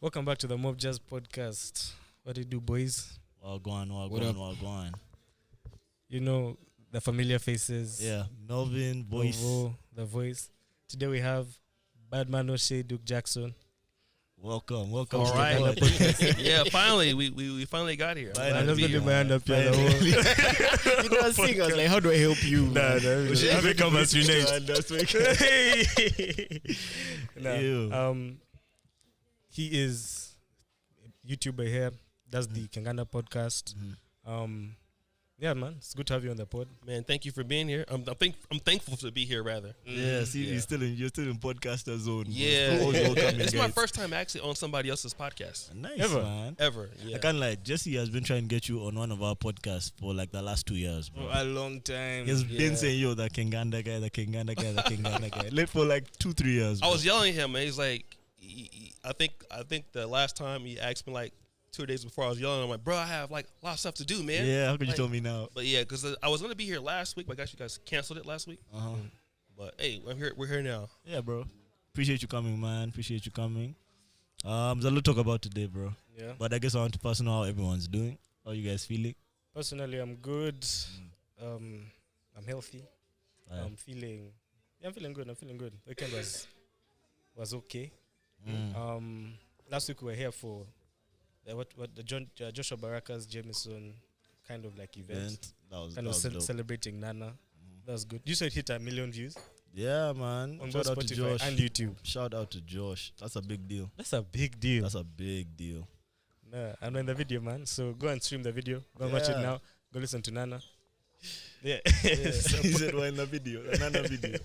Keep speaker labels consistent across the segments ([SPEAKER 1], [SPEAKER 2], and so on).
[SPEAKER 1] Welcome back to the Mob Jazz Podcast. What do you do, boys?
[SPEAKER 2] What on?
[SPEAKER 1] You know, the familiar faces.
[SPEAKER 2] Yeah, Melvin, voice.
[SPEAKER 1] Novo, the voice. Today we have Badman O'Shea, Duke Jackson.
[SPEAKER 2] Welcome.
[SPEAKER 3] All right. Yeah, finally. We finally got here.
[SPEAKER 1] I'm just putting my hand up here.
[SPEAKER 4] You know, sing. I was like, how do I help you?
[SPEAKER 1] Nah,
[SPEAKER 2] Have it come as you name.
[SPEAKER 1] He is a YouTuber here. Does the Kangana podcast. Yeah, man, it's good to have you on the pod.
[SPEAKER 3] Man, thank you for being here. I'm thankful to be here, rather.
[SPEAKER 2] Yeah, see, you're still in podcaster zone.
[SPEAKER 3] Yeah, it's my first time actually on somebody else's podcast.
[SPEAKER 2] Nice, man.
[SPEAKER 3] Ever. Yeah.
[SPEAKER 2] I can't lie. Jesse has been trying to get you on one of our podcasts for like the last 2 years, bro.
[SPEAKER 1] For a long time.
[SPEAKER 2] He's been saying, yo, the Kangana guy. Late for like 2-3 years. Bro.
[SPEAKER 3] I was yelling at him, and he's like, I think the last time he asked me like 2 days before, I was yelling. I'm like, bro, I have like a lot of stuff to do, man.
[SPEAKER 2] Yeah, how could you tell me now?
[SPEAKER 3] But yeah, because I was gonna be here last week, but I guess you guys canceled it last week. But hey, we're here now.
[SPEAKER 2] Yeah, bro. Appreciate you coming, man. Appreciate you coming. There's a lot to talk about today, bro.
[SPEAKER 1] Yeah.
[SPEAKER 2] But I guess I want to pass on how everyone's doing. How you guys feeling?
[SPEAKER 1] Personally, I'm good. I'm healthy. I'm feeling good. Weekend was okay. Last week we were here for Joshua Baraka's Jameson kind of like event. That was celebrating Nana. That was good. You said it hit 1 million views?
[SPEAKER 2] Yeah, man.
[SPEAKER 1] On
[SPEAKER 2] Shout
[SPEAKER 1] both
[SPEAKER 2] out to
[SPEAKER 1] Spotify
[SPEAKER 2] Josh.
[SPEAKER 1] and YouTube.
[SPEAKER 2] Shout out to Josh. That's a big deal.
[SPEAKER 1] That's a big deal.
[SPEAKER 2] Nah,
[SPEAKER 1] I'm in the video, man. So go and stream the video. Go and watch it now. Go listen to Nana. Yeah.
[SPEAKER 2] He said we're in the video. The Nana video.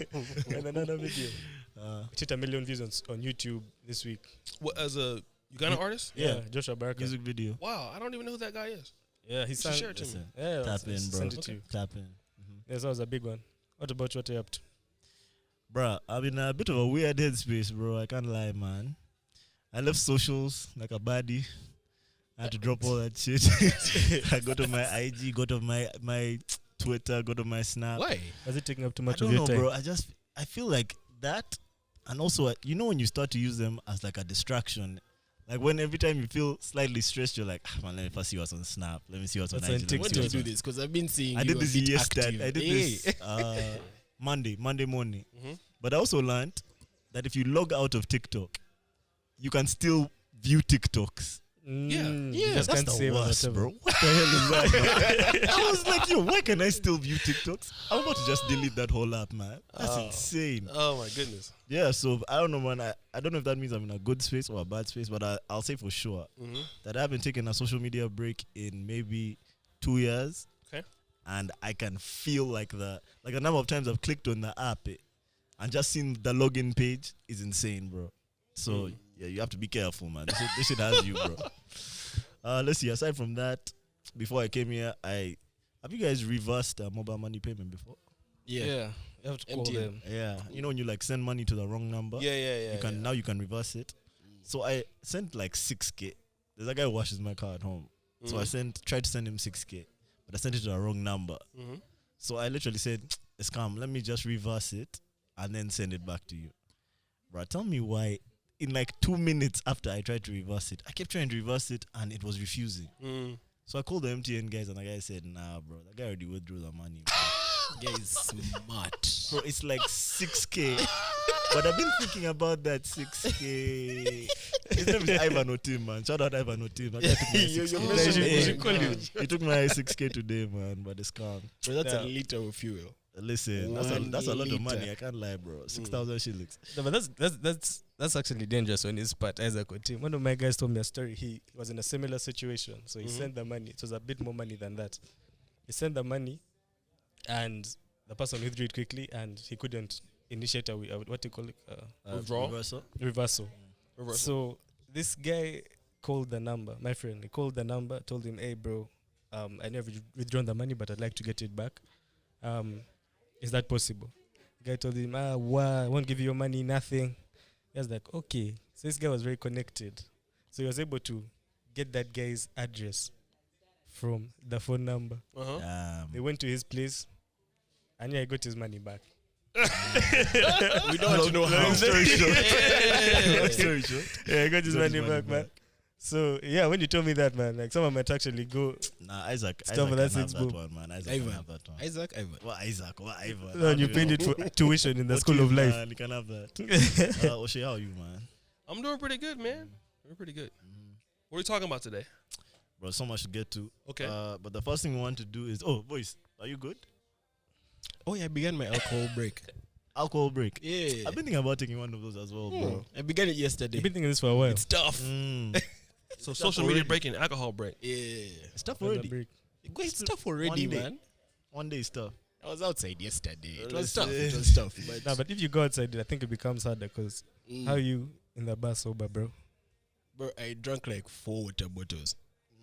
[SPEAKER 1] It hit 1 million views on YouTube this week.
[SPEAKER 3] What, as a Uganda artist?
[SPEAKER 1] Yeah, Joshua Baraka.
[SPEAKER 2] Music video.
[SPEAKER 3] Wow, I don't even know who that guy is.
[SPEAKER 1] Yeah, he sang.
[SPEAKER 3] Share it to me.
[SPEAKER 1] Yeah,
[SPEAKER 2] Tap in, bro.
[SPEAKER 1] Send it to you.
[SPEAKER 2] Tap in.
[SPEAKER 1] Yeah, that was a big one. What about what are you up to?
[SPEAKER 2] Bruh, I'm in a bit of a weird headspace, bro. I can't lie, man. I left socials like a baddie. I had to drop all that shit. I go to my IG, go to my Twitter, go to my Snap.
[SPEAKER 3] Why?
[SPEAKER 1] Was it taking up too much
[SPEAKER 2] I
[SPEAKER 1] of
[SPEAKER 2] don't
[SPEAKER 1] your
[SPEAKER 2] know,
[SPEAKER 1] time?
[SPEAKER 2] bro. I feel like that, and also, you know, when you start to use them as like a distraction, like when every time you feel slightly stressed, you're like, man, let me first see what's on Snap. Let me see what's on
[SPEAKER 1] What's on
[SPEAKER 2] IG.
[SPEAKER 1] TikTok?
[SPEAKER 4] When did you do this? Because I've been seeing
[SPEAKER 2] I
[SPEAKER 4] you
[SPEAKER 2] did this
[SPEAKER 4] a bit
[SPEAKER 2] yesterday.
[SPEAKER 4] active.
[SPEAKER 2] I did this Monday morning. But I also learned that if you log out of TikTok, you can still view TikToks.
[SPEAKER 1] You
[SPEAKER 3] Yeah,
[SPEAKER 1] just
[SPEAKER 2] That's
[SPEAKER 1] can't
[SPEAKER 2] the
[SPEAKER 1] save or
[SPEAKER 2] worst,
[SPEAKER 1] whatever.
[SPEAKER 2] bro. What the hell is that, bro? I was like, yo, why can I still view TikToks? I'm about to just delete that whole app, man. That's insane.
[SPEAKER 3] Oh my goodness.
[SPEAKER 2] Yeah, so I don't know, man. I don't know if that means I'm in a good space or a bad space, but I'll say for sure that I haven't taken a social media break in maybe 2 years.
[SPEAKER 3] Okay.
[SPEAKER 2] And I can feel like the number of times I've clicked on the app and just seen the login page is insane, bro. So yeah, you have to be careful, man. This shit has you, bro. Let's see. Aside from that, before I came here, have you guys reversed mobile money payment before?
[SPEAKER 4] Yeah.
[SPEAKER 1] You have to call
[SPEAKER 4] MTN.
[SPEAKER 1] them.
[SPEAKER 2] Yeah. You know when you like send money to the wrong number?
[SPEAKER 3] Yeah.
[SPEAKER 2] Now you can reverse it. So I sent like 6K. There's a guy who washes my car at home. So I tried to send him 6K, but I sent it to the wrong number. So I literally said, "Scam, let me just reverse it and then send it back to you." Bro, tell me why in like 2 minutes after I tried to reverse it, I kept trying to reverse it and it was refusing. So I called the MTN guys and the guy said, "Nah, bro, that guy already withdrew the money."
[SPEAKER 4] Guy is smart.
[SPEAKER 2] Bro, it's like 6K. But I've been thinking about that 6K. His name is Ivan Otim, man. Shout out Ivan Otim. That guy took my 6K. He took my 6K today, man, but it's calm.
[SPEAKER 4] So that's a liter of fuel.
[SPEAKER 2] Listen, that's a lot of money. I can't lie, bro. 6,000 shillings.
[SPEAKER 1] No, but that's actually dangerous on his part, Isaac Otim. One of my guys told me a story. He was in a similar situation. So he sent the money. It was a bit more money than that. He sent the money and the person withdrew it quickly and he couldn't initiate what do you call it?
[SPEAKER 3] Withdrawal?
[SPEAKER 1] Reversal. So this guy called the number. My friend, he called the number, told him, "Hey, bro, I never withdrawn the money, but I'd like to get it back. Is that possible?" The guy told him, I won't give you your money, nothing. He was like, okay. So this guy was very connected. So he was able to get that guy's address from the phone number. They went to his place, and he got his money back.
[SPEAKER 4] We don't want to know how.
[SPEAKER 2] Long story short.
[SPEAKER 3] Yeah.
[SPEAKER 2] Long story short.
[SPEAKER 1] Yeah, I got his
[SPEAKER 2] Got his
[SPEAKER 1] money
[SPEAKER 2] money
[SPEAKER 1] back, man.
[SPEAKER 2] back.
[SPEAKER 1] So yeah, when you told me that, man, like someone might actually go.
[SPEAKER 2] Nah, Isaac.
[SPEAKER 1] Stop
[SPEAKER 2] Isaac
[SPEAKER 1] with
[SPEAKER 2] can
[SPEAKER 1] that
[SPEAKER 2] have
[SPEAKER 1] six
[SPEAKER 2] that
[SPEAKER 1] boom.
[SPEAKER 2] one, man. Isaac
[SPEAKER 4] Ivan.
[SPEAKER 2] can have that one.
[SPEAKER 4] Isaac, Ivan.
[SPEAKER 2] What Isaac? What Ivan?
[SPEAKER 1] And you paid it for tuition in the
[SPEAKER 2] What
[SPEAKER 1] school
[SPEAKER 2] you,
[SPEAKER 1] of life.
[SPEAKER 2] Man, you can have that. Oshay, how are you, man?
[SPEAKER 3] I'm doing pretty good, man. Doing pretty good. What are we talking about today?
[SPEAKER 2] Bro, so much to get to.
[SPEAKER 3] Okay.
[SPEAKER 2] But the first thing we want to do is, boys, are you good?
[SPEAKER 4] Oh, yeah, I began my alcohol break.
[SPEAKER 2] Alcohol break.
[SPEAKER 4] Yeah.
[SPEAKER 2] I've been thinking about taking one of those as well, bro.
[SPEAKER 4] I began it yesterday.
[SPEAKER 1] You've been thinking this for a while.
[SPEAKER 4] It's tough.
[SPEAKER 3] So social media breaking, alcohol break.
[SPEAKER 4] Yeah.
[SPEAKER 2] It's tough
[SPEAKER 1] On the
[SPEAKER 2] already.
[SPEAKER 1] break.
[SPEAKER 4] It's tough already,
[SPEAKER 2] One day.
[SPEAKER 4] man.
[SPEAKER 2] One day is tough.
[SPEAKER 4] I was outside yesterday. It was
[SPEAKER 2] Listen.
[SPEAKER 4] tough. It was tough. But
[SPEAKER 1] Nah, but if you go outside, I think it becomes harder because how you in the bar sober, bro?
[SPEAKER 4] bro, I drank like 4 water bottles.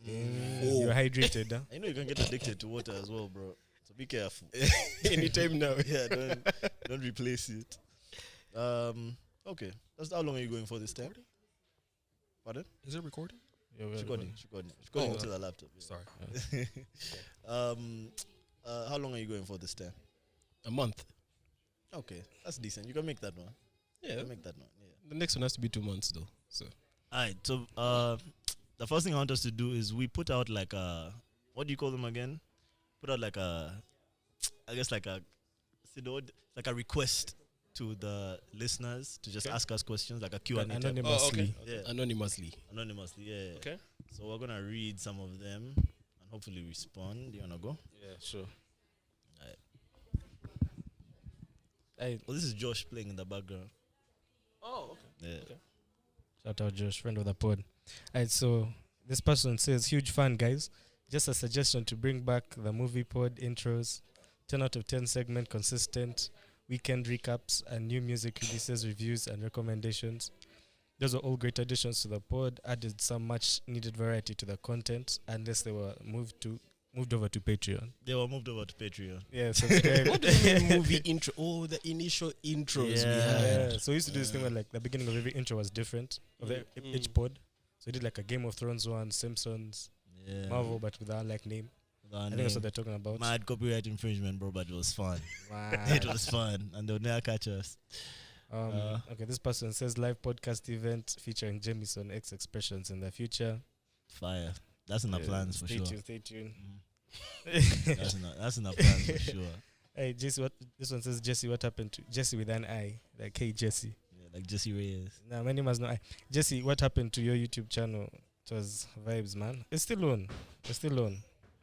[SPEAKER 1] You're hydrated, huh?
[SPEAKER 2] I know you can get addicted to water as well, bro. So be careful.
[SPEAKER 4] Anytime now.
[SPEAKER 2] Yeah, don't replace it. Okay. That's how long are you going for this time? Pardon?
[SPEAKER 3] Is it recording?
[SPEAKER 1] Yeah,
[SPEAKER 2] She's
[SPEAKER 1] we're-
[SPEAKER 2] recording to the laptop. Yeah.
[SPEAKER 3] Sorry.
[SPEAKER 2] How long are you going for this time?
[SPEAKER 4] A month.
[SPEAKER 2] Okay, that's decent. You can make that one. You
[SPEAKER 4] Yeah.
[SPEAKER 2] can make that one. Yeah.
[SPEAKER 4] The next one has to be 2 months though. So
[SPEAKER 2] Alright. So the first thing I want us to do is we put out like a, what do you call them again? Put out like a, I guess like a, like a request to the listeners to just ask us questions, like a Q&A type.
[SPEAKER 1] Anonymously.
[SPEAKER 2] Yeah,
[SPEAKER 4] anonymously.
[SPEAKER 2] anonymously. Yeah.
[SPEAKER 3] Okay.
[SPEAKER 2] So we're gonna read some of them and hopefully respond. Do you wanna go?
[SPEAKER 1] Yeah, sure.
[SPEAKER 2] Well, this is Josh playing in the background.
[SPEAKER 3] Oh, okay.
[SPEAKER 2] Yeah.
[SPEAKER 3] Okay.
[SPEAKER 1] Shout out Josh, friend of the pod. Alright, so this person says, huge fan, guys. Just a suggestion to bring back the movie pod intros. 10 out of 10 segment, consistent, weekend recaps, and new music releases, reviews, and recommendations. Those are all great additions to the pod. Added some much needed variety to the content, unless they were moved over to Patreon.
[SPEAKER 2] They were moved over to Patreon.
[SPEAKER 1] Yeah, subscribe.
[SPEAKER 4] What do you mean movie intro? Oh, the initial intros we had.
[SPEAKER 1] Yeah, so we used to do this thing where like the beginning of every intro was different of each pod. So we did like a Game of Thrones one, Simpsons,
[SPEAKER 2] Yeah.
[SPEAKER 1] Marvel, but with our like name. I think that's what they're talking about.
[SPEAKER 2] Mad copyright infringement, bro, but it was fun.
[SPEAKER 1] Wow.
[SPEAKER 2] It was fun, and they'll never catch us.
[SPEAKER 1] Okay, this person says live podcast event featuring Jamison X expressions in the future.
[SPEAKER 2] Fire. That's in the plans for
[SPEAKER 1] stay
[SPEAKER 2] sure.
[SPEAKER 1] Tuned, stay tuned.
[SPEAKER 2] That's in the plans for sure.
[SPEAKER 1] Hey Jesse, this one says Jesse, what happened to Jesse with an I? Like, hey Jesse.
[SPEAKER 2] Yeah, like Jesse Reyes.
[SPEAKER 1] Nah, my name has no I. Jesse, what happened to your YouTube channel? It was vibes, man. It's still on.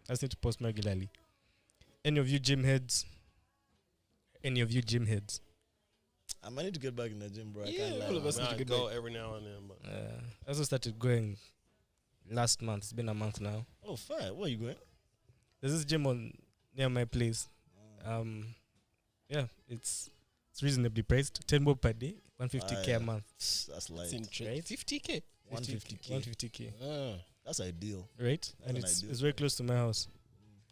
[SPEAKER 1] I just need to post regularly. Any of you gym heads?
[SPEAKER 2] I might need to get back in the gym, bro. I can't lie.
[SPEAKER 4] all of us
[SPEAKER 3] I
[SPEAKER 4] need to get
[SPEAKER 3] go
[SPEAKER 4] back.
[SPEAKER 3] every now and then, but
[SPEAKER 1] I also started going last month. It's been a month now.
[SPEAKER 2] Oh, fine. Where are you going?
[SPEAKER 1] There's this gym near my place. Yeah, it's reasonably priced. 10 bob per day, 150k a month.
[SPEAKER 2] That's light.
[SPEAKER 4] It's in
[SPEAKER 1] Right?
[SPEAKER 4] 50K.
[SPEAKER 2] 150k.
[SPEAKER 1] 150k,
[SPEAKER 2] That's ideal.
[SPEAKER 1] right? And
[SPEAKER 2] an
[SPEAKER 1] it's
[SPEAKER 2] ideal
[SPEAKER 1] very close to my house.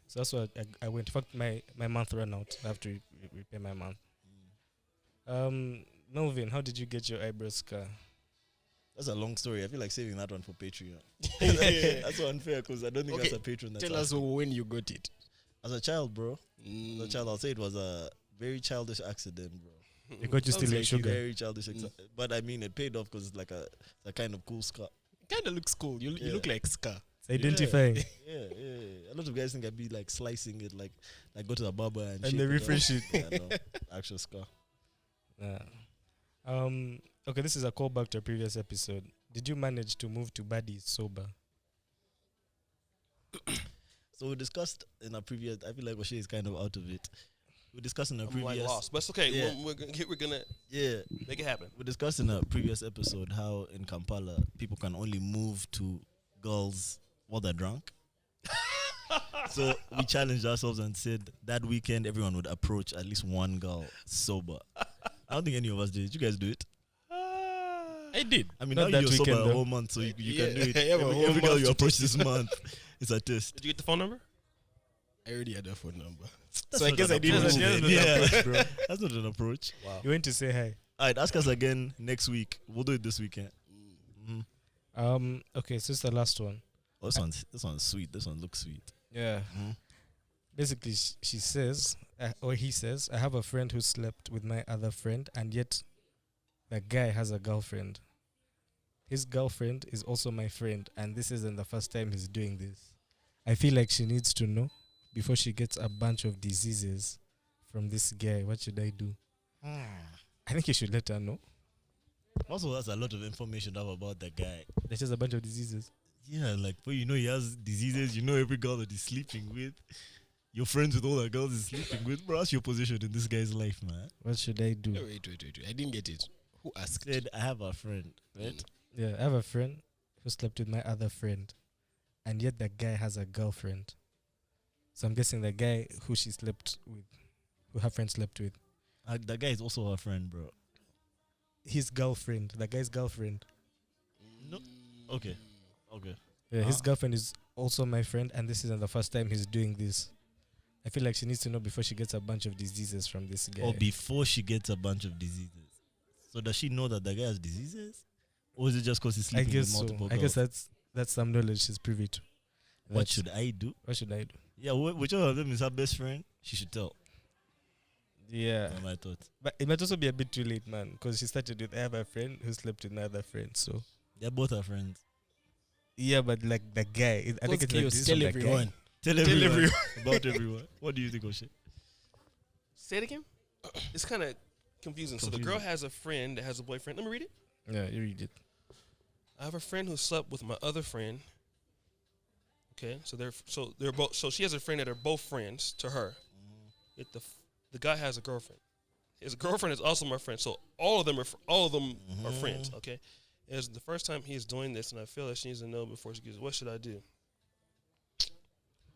[SPEAKER 1] So that's why I went. In fact, my month ran out. I have to repay my month. Melvin, how did you get your eyebrow scar?
[SPEAKER 2] That's a long story. I feel like saving that one for Patreon. That's so unfair because I don't think
[SPEAKER 4] Okay,
[SPEAKER 2] that's a Patreon. That's
[SPEAKER 4] Tell us
[SPEAKER 2] asking.
[SPEAKER 4] when you got it.
[SPEAKER 2] As a child, bro. As a child, I'll say it was a very childish accident, bro.
[SPEAKER 1] They got you
[SPEAKER 4] Sounds
[SPEAKER 1] stealing
[SPEAKER 4] like
[SPEAKER 1] sugar.
[SPEAKER 2] Very childish. But I mean, it paid off because it's like a kind of cool scar.
[SPEAKER 4] Kind of looks cool. You look like Scar.
[SPEAKER 1] It's identifying.
[SPEAKER 2] Yeah. A lot of guys think I'd be like slicing it, like go to the barber and
[SPEAKER 1] And
[SPEAKER 2] shape
[SPEAKER 1] they
[SPEAKER 2] it up.
[SPEAKER 1] refresh it.
[SPEAKER 2] Yeah, no, actual scar.
[SPEAKER 1] Okay, this is a callback to a previous episode. Did you manage to move to Buddy sober?
[SPEAKER 2] So we discussed in a previous. I feel like Oshay is kind of out of it. We discussed in a
[SPEAKER 3] I'm
[SPEAKER 2] previous.
[SPEAKER 3] like lost. But it's okay.
[SPEAKER 2] Yeah.
[SPEAKER 3] We're gonna
[SPEAKER 2] Yeah,
[SPEAKER 3] make it happen.
[SPEAKER 2] we discussed in a previous episode how in Kampala people can only move to girls while they're drunk. So we challenged ourselves and said that weekend everyone would approach at least one girl sober. I don't think any of us did. Did you guys do it?
[SPEAKER 4] I did.
[SPEAKER 2] I mean,
[SPEAKER 1] Not
[SPEAKER 2] now
[SPEAKER 1] that
[SPEAKER 2] you're sober
[SPEAKER 1] weekend,
[SPEAKER 2] a
[SPEAKER 1] though.
[SPEAKER 2] whole month, so you
[SPEAKER 4] Yeah,
[SPEAKER 2] can do it.
[SPEAKER 4] I have a whole
[SPEAKER 2] Every girl
[SPEAKER 4] month
[SPEAKER 2] you
[SPEAKER 4] to
[SPEAKER 2] approach this month is a test.
[SPEAKER 3] Did you get the phone number?
[SPEAKER 4] I already had a phone number.
[SPEAKER 2] That's
[SPEAKER 4] So I
[SPEAKER 2] not
[SPEAKER 4] guess
[SPEAKER 2] an
[SPEAKER 4] I didn't
[SPEAKER 2] approach.
[SPEAKER 4] move
[SPEAKER 1] Yeah.
[SPEAKER 4] it.
[SPEAKER 1] Approach, bro.
[SPEAKER 2] That's not an approach.
[SPEAKER 3] Wow.
[SPEAKER 1] You went to say hi.
[SPEAKER 2] All right, ask us again next week. We'll do it this weekend.
[SPEAKER 1] Okay, so it's the last one.
[SPEAKER 2] Oh, this one's sweet. This one looks sweet.
[SPEAKER 1] Yeah. Basically, she says, or he says, I have a friend who slept with my other friend, and yet the guy has a girlfriend. His girlfriend is also my friend, and this isn't the first time he's doing this. I feel like she needs to know before she gets a bunch of diseases from this guy. What should I do? I think you should let her know.
[SPEAKER 2] Also, that's a lot of information about the guy.
[SPEAKER 1] There's just a bunch of diseases.
[SPEAKER 2] Yeah, like, but you know he has diseases. You know every girl that he's sleeping with. You're friends with all the girls he's sleeping with. Bro, that's your position in this guy's life, man.
[SPEAKER 1] What should I do?
[SPEAKER 4] Wait. I didn't get it. Who asked?
[SPEAKER 2] Said, I have a friend, right?
[SPEAKER 1] Yeah, I have a friend who slept with my other friend, and yet the guy has a girlfriend. So I'm guessing the guy who she slept with, who her friend slept with,
[SPEAKER 2] The guy is also her friend, bro.
[SPEAKER 1] his girlfriend, the guy's girlfriend.
[SPEAKER 2] No. Okay.
[SPEAKER 1] Yeah, his girlfriend is also my friend, and this isn't the first time he's doing this. I feel like she needs to know before she gets a bunch of diseases from this guy.
[SPEAKER 2] Or before she gets a bunch of diseases. So does she know that the guy has diseases? Or is it just because he's
[SPEAKER 1] I
[SPEAKER 2] sleeping
[SPEAKER 1] guess
[SPEAKER 2] with
[SPEAKER 1] so.
[SPEAKER 2] multiple
[SPEAKER 1] I
[SPEAKER 2] girls?
[SPEAKER 1] guess that's some knowledge she's privy to.
[SPEAKER 2] What should I do?
[SPEAKER 1] What should I do?
[SPEAKER 2] Yeah, whichever of them is her best friend, she should tell.
[SPEAKER 1] Yeah.
[SPEAKER 2] That's my thoughts.
[SPEAKER 1] But it might also be a bit too late, man, because she started with I have a friend who slept with my other friend. So
[SPEAKER 2] They're both her friends.
[SPEAKER 1] yeah, but like the guy, I think it's like this
[SPEAKER 4] Tell
[SPEAKER 1] from the
[SPEAKER 4] everyone.
[SPEAKER 1] guy.
[SPEAKER 2] Tell everyone about everyone. What do you think, Oshay?
[SPEAKER 3] Say it again. It's kind of confusing. So the girl has a friend that has a boyfriend. Let me read it.
[SPEAKER 1] Yeah, you read it.
[SPEAKER 3] I have a friend who slept with my other friend. Okay, so they're both. So she has a friend that are both friends to her. Yet the guy has a girlfriend. His girlfriend is also my friend. So all of them are friends. Okay, it's the first time he's doing this, and I feel that she needs to know before she goes. What should I do?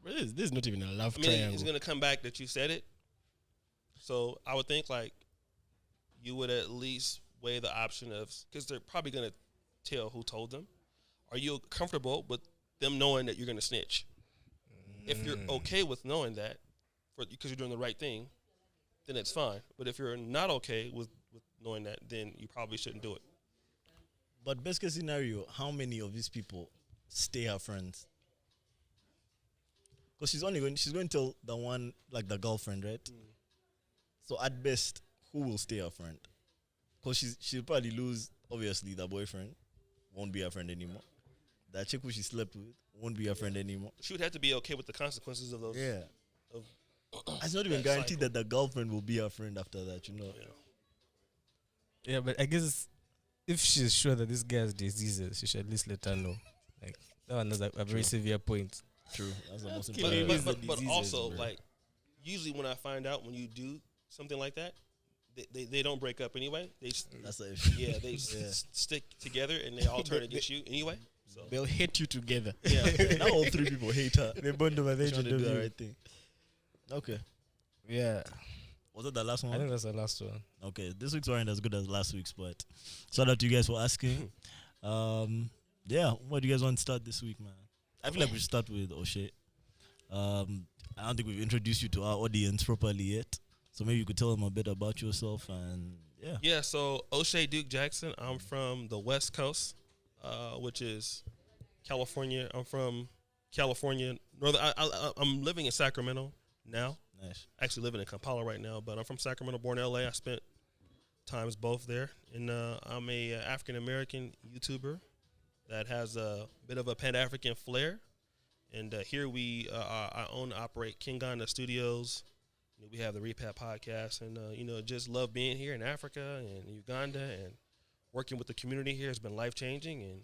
[SPEAKER 4] Bro, this is not even a love
[SPEAKER 3] I mean,
[SPEAKER 4] triangle.
[SPEAKER 3] it's gonna come back that you said it. So I would think like you would at least weigh the option of, because they're probably gonna tell who told them. Are you comfortable with them knowing that you're gonna snitch? If you're okay with knowing that, because you're doing the right thing, then it's fine. But if you're not okay with knowing that, then you probably shouldn't do it.
[SPEAKER 2] But best case scenario, how many of these people stay her friends? Because she's going to tell the one, like the girlfriend, right? So at best, who will stay her friend? Because she'll probably lose, obviously, the boyfriend won't be her friend anymore. That chick who she slept with won't be her friend anymore.
[SPEAKER 3] She would have to be okay with the consequences of those.
[SPEAKER 2] Yeah.
[SPEAKER 3] Of
[SPEAKER 2] It's not even
[SPEAKER 3] that
[SPEAKER 2] guaranteed
[SPEAKER 3] cycle.
[SPEAKER 2] that the girlfriend will be her friend after that, you know?
[SPEAKER 1] Yeah, but I guess if she's sure that this guy has diseases, she should at least let her know. Like that one is a very severe point.
[SPEAKER 2] True. That's the most
[SPEAKER 4] killing
[SPEAKER 2] important.
[SPEAKER 4] me.
[SPEAKER 3] But
[SPEAKER 4] diseases,
[SPEAKER 3] also,
[SPEAKER 4] bro.
[SPEAKER 3] like, usually when I find out when you do something like that, they don't break up anyway.
[SPEAKER 2] That's the issue.
[SPEAKER 3] Yeah, they stick together and they all turn against you anyway. So
[SPEAKER 4] They'll hate you together.
[SPEAKER 3] yeah,
[SPEAKER 2] Now all three people hate her.
[SPEAKER 1] They bond over
[SPEAKER 2] They're trying to do the right thing. Okay.
[SPEAKER 1] Yeah,
[SPEAKER 2] Was that the last one?
[SPEAKER 1] I think that's the last one.
[SPEAKER 2] Okay, this week's weren't as good as last week's, but shout out to you guys for asking. Yeah, what do you guys want to start this week, man? I feel like we should start with Oshay. I don't think we've introduced you to our audience properly yet, so maybe you could tell them a bit about yourself and yeah.
[SPEAKER 3] yeah. So O'Shea Duke Jackson. I'm from the West Coast, which is California. I'm from California. I'm living in Sacramento now.
[SPEAKER 2] Nice.
[SPEAKER 3] Actually living in Kampala right now, but I'm from Sacramento, born in LA. I spent times both there, and I'm a African American YouTuber that has a bit of a Pan African flair. And here I own and operate Kingana Studios. We have the Repat podcast, and just love being here in Africa and Uganda, and working with the community here has been life changing, and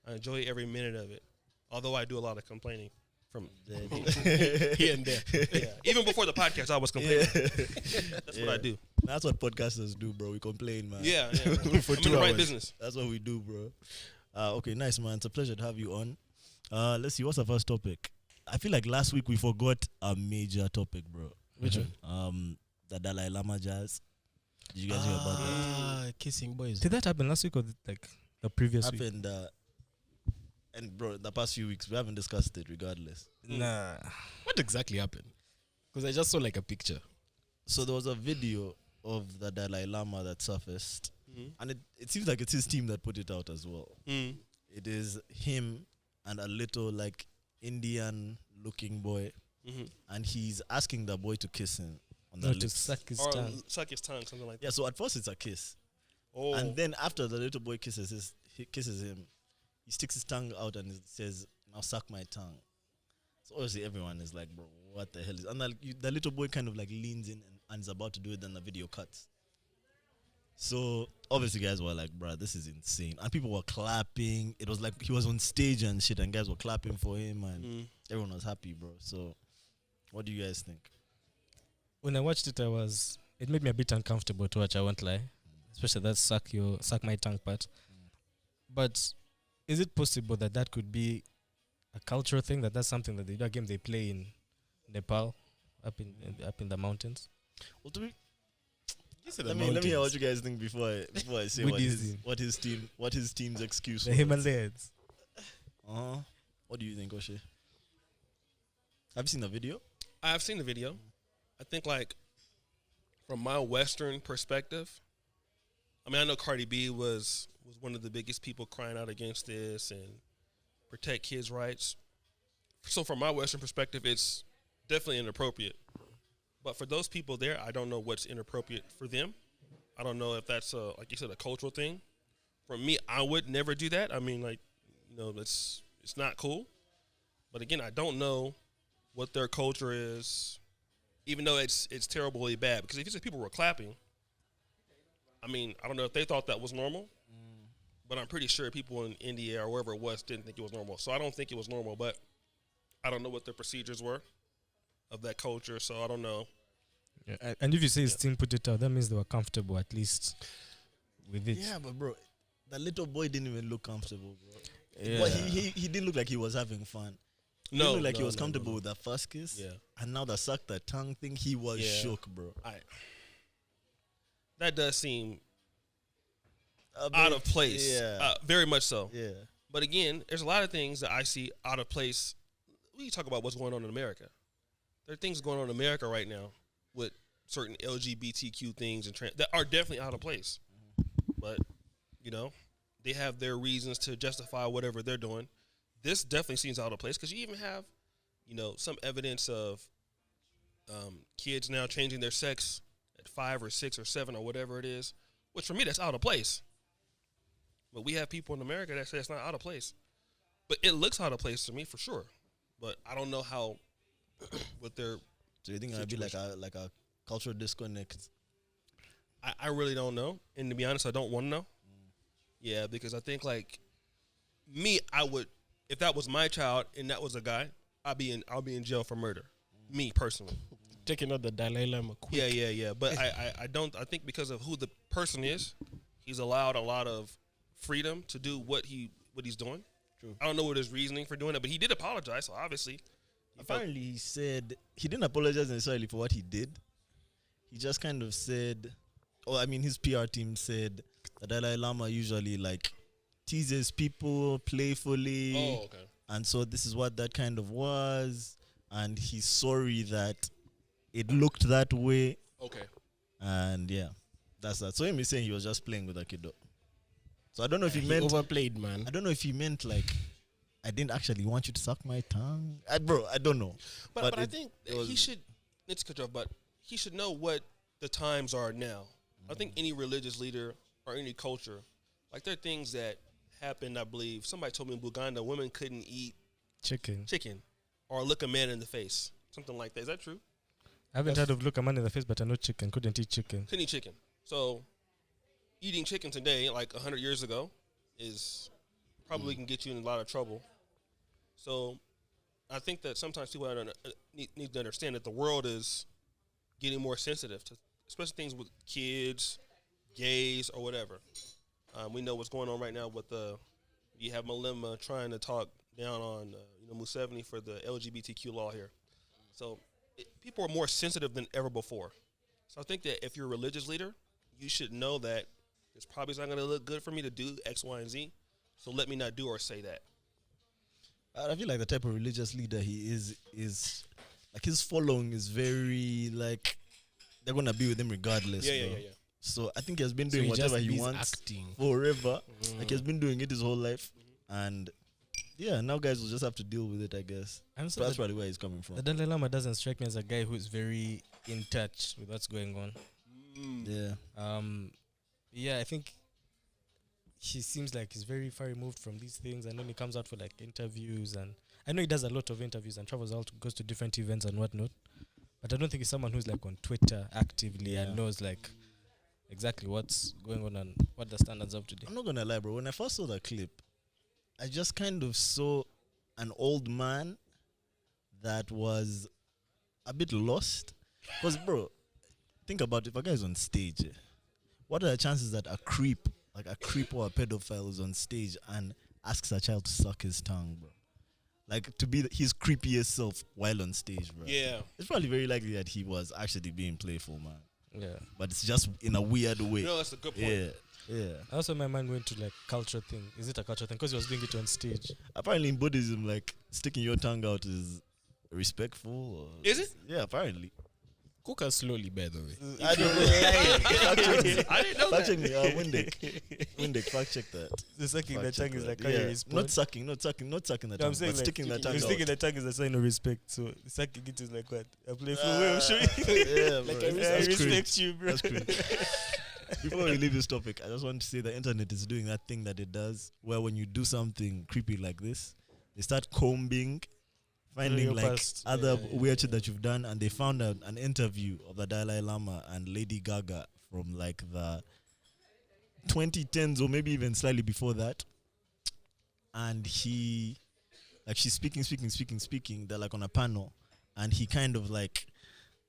[SPEAKER 3] I enjoy every minute of it. Although I do a lot of complaining from
[SPEAKER 4] Here and there.
[SPEAKER 3] yeah. Even before the podcast, I was complaining. That's what I do.
[SPEAKER 2] That's what podcasters do, bro. We complain, man.
[SPEAKER 3] Yeah,
[SPEAKER 2] For
[SPEAKER 3] I'm in
[SPEAKER 2] 2
[SPEAKER 3] the right
[SPEAKER 2] hours.
[SPEAKER 3] business.
[SPEAKER 2] That's what we do, bro. Okay, nice, man. It's a pleasure to have you on. Let's see, what's the first topic? I feel like last week we forgot a major topic, bro.
[SPEAKER 4] Which one?
[SPEAKER 2] The Dalai Lama jazz. Did you guys hear about that?
[SPEAKER 4] Kissing boys.
[SPEAKER 1] Did that happen last week or the previous week?
[SPEAKER 2] Happened, and bro, the past few weeks we haven't discussed it. Regardless,
[SPEAKER 1] Nah.
[SPEAKER 4] What exactly happened? Because I just saw like a picture.
[SPEAKER 2] so there was a video of the Dalai Lama that surfaced,
[SPEAKER 3] Mhm.
[SPEAKER 2] and it seems like it's his team that put it out as well.
[SPEAKER 3] Mm.
[SPEAKER 2] It is him and a little like Indian-looking boy and he's asking the boy to kiss him on the
[SPEAKER 1] No, to
[SPEAKER 2] lips.
[SPEAKER 1] suck his
[SPEAKER 3] Or
[SPEAKER 1] tongue.
[SPEAKER 3] suck his tongue, something like that.
[SPEAKER 2] Yeah, so at first it's a kiss.
[SPEAKER 3] Oh,
[SPEAKER 2] And then after the little boy kisses him, he sticks his tongue out and it says, "Now suck my tongue." So obviously everyone is like, "Bro, what the hell is?" And the little boy kind of like leans in and is about to do it, then the video cuts. So obviously guys were like, "Bro, this is insane," and people were clapping. It was like he was on stage and shit, and guys were clapping for him, and everyone was happy, bro. So, what do you guys think?
[SPEAKER 1] When I watched it, it made me a bit uncomfortable to watch. I won't lie, especially that suck my tongue part. But is it possible that could be a cultural thing? That's something that a game they play in Nepal, up in the mountains.
[SPEAKER 2] Well, to be,
[SPEAKER 4] Let
[SPEAKER 2] let me hear what you guys think before I say what his team's excuse
[SPEAKER 1] The
[SPEAKER 2] was.
[SPEAKER 1] Himalayas.
[SPEAKER 2] What do you think, Oshe? Have you seen the video?
[SPEAKER 3] I've seen the video. I think, like, from my Western perspective, I mean, I know Cardi B was one of the biggest people crying out against this and protect kids' rights. So from my Western perspective, it's definitely inappropriate. But for those people there, I don't know what's inappropriate for them. I don't know if that's, like you said, a cultural thing. For me, I would never do that. I mean, like, it's not cool. But again, I don't know what their culture is, even though it's terribly bad. Because if you said people were clapping, I mean, I don't know if they thought that was normal, but I'm pretty sure people in India or wherever it was didn't think it was normal. So I don't think it was normal, but I don't know what their procedures were of that culture, so I don't know.
[SPEAKER 1] Yeah. And if you say his team put it out, that means they were comfortable at least with it.
[SPEAKER 2] Yeah, but bro, the little boy didn't even look comfortable, bro.
[SPEAKER 1] Yeah.
[SPEAKER 2] But he didn't look like he was having fun. He didn't look like he was comfortable with the first kiss.
[SPEAKER 3] Yeah.
[SPEAKER 2] And now the suck the tongue thing, he was shook, bro.
[SPEAKER 3] That does seem
[SPEAKER 2] A
[SPEAKER 3] out
[SPEAKER 2] bit,
[SPEAKER 3] of place.
[SPEAKER 2] Yeah.
[SPEAKER 3] Very much so.
[SPEAKER 2] Yeah.
[SPEAKER 3] But again, there's a lot of things that I see out of place. We talk about what's going on in America. There are things going on in America right now with certain LGBTQ things and that are definitely out of place. But, they have their reasons to justify whatever they're doing. This definitely seems out of place because you even have, some evidence of kids now changing their sex at 5 or 6 or 7 or whatever it is, which for me, that's out of place. But we have people in America that say it's not out of place. But it looks out of place to me for sure. But I don't know how with their
[SPEAKER 2] So you think it would be like a cultural disconnect?
[SPEAKER 3] I really don't know. And to be honest, I don't want to know. Yeah, because I think like me, I would, if that was my child and that was a guy, I'll be in jail for murder. Me personally.
[SPEAKER 4] Taking out the Dalai Lama quick.
[SPEAKER 3] Yeah. But I think because of who the person is, he's allowed a lot of freedom to do what he's doing.
[SPEAKER 4] True.
[SPEAKER 3] I don't know what his reasoning for doing it, but he did apologize, so obviously.
[SPEAKER 2] Apparently he said he didn't apologize necessarily for what he did. He just kind of said, his PR team said the Dalai Lama usually like teases people playfully.
[SPEAKER 3] Oh, okay.
[SPEAKER 2] And so this is what that kind of was. And he's sorry that it looked that way.
[SPEAKER 3] Okay.
[SPEAKER 2] And yeah, that's that. So him is saying he was just playing with a kiddo. So I don't know if he
[SPEAKER 4] He
[SPEAKER 2] meant
[SPEAKER 4] overplayed, man.
[SPEAKER 2] I don't know if he meant like I didn't actually want you to suck my tongue. Bro, I don't know.
[SPEAKER 3] But I think he should, let's cut you off, but he should know what the times are now. I think any religious leader or any culture, like there are things that happened, I believe. Somebody told me in Uganda women couldn't eat
[SPEAKER 1] Chicken.
[SPEAKER 3] or look a man in the face. Something like that. Is that true?
[SPEAKER 1] I haven't heard of look a man in the face, but I know chicken. Couldn't eat chicken.
[SPEAKER 3] Couldn't eat chicken. So eating chicken today, like 100 years ago, is probably can get you in a lot of trouble. So I think that sometimes people need to understand that the world is getting more sensitive to, especially things with kids, gays, or whatever. We know what's going on right now with you have Malema trying to talk down on Museveni for the LGBTQ law here. So people are more sensitive than ever before. So I think that if you're a religious leader, you should know that it's probably not going to look good for me to do X, Y, and Z. So let me not do or say that.
[SPEAKER 2] I feel like the type of religious leader he is like his following is very like they're gonna be with him regardless.
[SPEAKER 3] Yeah.
[SPEAKER 2] So I think he has been
[SPEAKER 4] So
[SPEAKER 2] doing
[SPEAKER 4] he
[SPEAKER 2] whatever
[SPEAKER 4] just
[SPEAKER 2] he
[SPEAKER 4] is
[SPEAKER 2] wants
[SPEAKER 4] acting.
[SPEAKER 2] forever. Like he has been doing it his whole life, and Yeah, now guys will just have to deal with it, I guess.
[SPEAKER 1] And
[SPEAKER 2] So
[SPEAKER 1] so
[SPEAKER 2] that's probably where he's coming from.
[SPEAKER 1] the Dalai Lama doesn't strike me as a guy who's very in touch with what's going on.
[SPEAKER 2] Yeah.
[SPEAKER 1] Yeah, I think he seems like he's very far removed from these things, and then he comes out for like interviews, and I know he does a lot of interviews and travels out, goes to different events and whatnot. But I don't think he's someone who's like on Twitter actively and knows like exactly what's going on and what the standards of today.
[SPEAKER 2] I'm not gonna lie, bro. When I first saw the clip, I just kind of saw an old man that was a bit lost. Because, bro, think about it. If a guy's on stage, what are the chances that a creep or a pedophile is on stage and asks a child to suck his tongue, bro? Like, to be his creepiest self while on stage, bro.
[SPEAKER 4] Yeah.
[SPEAKER 2] It's probably very likely that he was actually being playful, man.
[SPEAKER 1] Yeah.
[SPEAKER 2] But it's just in a weird way.
[SPEAKER 3] No, that's a good point.
[SPEAKER 2] Yeah. Yeah.
[SPEAKER 1] Also, my mind went to like culture thing. Is it a culture thing? Because he was doing it on stage.
[SPEAKER 2] Apparently in Buddhism, like, sticking your tongue out is respectful. Or
[SPEAKER 3] Is it?
[SPEAKER 2] Yeah, apparently.
[SPEAKER 4] Cook us slowly, by the way.
[SPEAKER 2] I don't know.
[SPEAKER 3] I didn't know
[SPEAKER 2] Fact
[SPEAKER 3] that.
[SPEAKER 2] check me. Windick, fact check that.
[SPEAKER 1] The sucking
[SPEAKER 2] Fact
[SPEAKER 1] the tongue
[SPEAKER 2] check
[SPEAKER 1] is
[SPEAKER 2] that.
[SPEAKER 1] like how you
[SPEAKER 2] Yeah.
[SPEAKER 1] respond.
[SPEAKER 2] Not sucking the
[SPEAKER 1] No,
[SPEAKER 2] tongue,
[SPEAKER 1] I'm saying
[SPEAKER 2] but
[SPEAKER 1] like
[SPEAKER 2] sticking the tongue
[SPEAKER 1] you're
[SPEAKER 2] out.
[SPEAKER 1] sticking the tongue is a sign of respect. So sucking it is like what? A playful
[SPEAKER 2] Ah,
[SPEAKER 1] way of showing.
[SPEAKER 2] Yeah,
[SPEAKER 1] Like
[SPEAKER 2] bro.
[SPEAKER 1] I
[SPEAKER 2] That's
[SPEAKER 1] respect
[SPEAKER 2] cringe.
[SPEAKER 1] you, bro.
[SPEAKER 2] That's cringe. Before we leave this topic, I just want to say the internet is doing that thing that it does, where when you do something creepy like this, they start combing, finding
[SPEAKER 1] your
[SPEAKER 2] like
[SPEAKER 1] past.
[SPEAKER 2] other weird shit that you've done, and they found an interview of the Dalai Lama and Lady Gaga from like the 2010s or maybe even slightly before that, and she's speaking. They're like on a panel, and he kind of like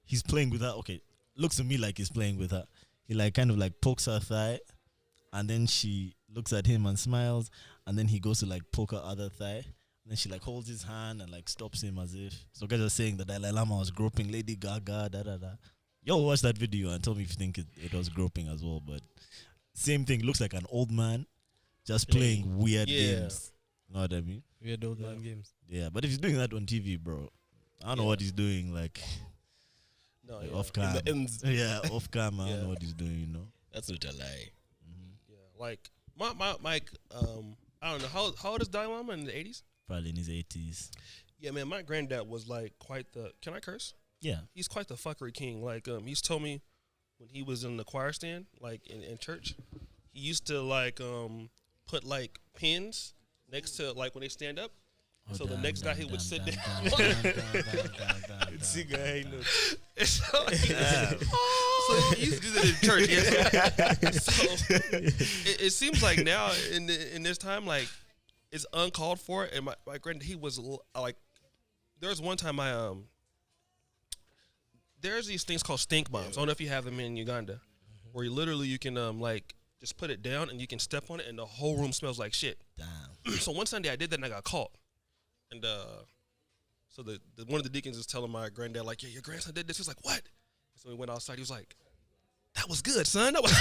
[SPEAKER 2] he's playing with her. Okay, looks to me like he's playing with her. He like kind of like pokes her thigh, and then she looks at him and smiles, and then he goes to like poke her other thigh, and then she like holds his hand and like stops him as if. So guys are saying that Dalai Lama was groping Lady Gaga, da da da. Yo, watch that video and tell me if you think it was groping as well. But same thing, looks like an old man just playing weird games. You know what I mean?
[SPEAKER 1] Weird old man games.
[SPEAKER 2] Yeah, but if he's doing that on TV, bro, I don't know what he's doing. Like,
[SPEAKER 3] No,
[SPEAKER 2] like
[SPEAKER 3] yeah.
[SPEAKER 2] off cam. Yeah, off cam. I don't
[SPEAKER 3] Yeah.
[SPEAKER 2] know what he's doing. You know.
[SPEAKER 4] That's not a lie.
[SPEAKER 3] Yeah, like my I don't know how old is Dalai Lama in the 80s?
[SPEAKER 2] Probably in his 80s.
[SPEAKER 3] Yeah, man, my granddad was like quite the. Can I curse?
[SPEAKER 2] Yeah.
[SPEAKER 3] He's quite the fuckery king. Like he's told me when he was in the choir stand, like in church, he used to like put like pins next to like when they stand up. So the next guy he would sit down.
[SPEAKER 1] See, guy, no.
[SPEAKER 3] So he used to do that in church. Yeah. So it seems like now in this time, like it's uncalled for. And my granddad, he was like, there was one time there's these things called stink bombs. I don't know if you have them in Uganda, where you can like just put it down and you can step on it and the whole room smells like shit.
[SPEAKER 2] Damn.
[SPEAKER 3] So one Sunday I did that and I got caught. And so the one of the deacons was telling my granddad, like, yeah, your grandson did this. He was like, what? So we went outside. He was like, that was good, son. That was,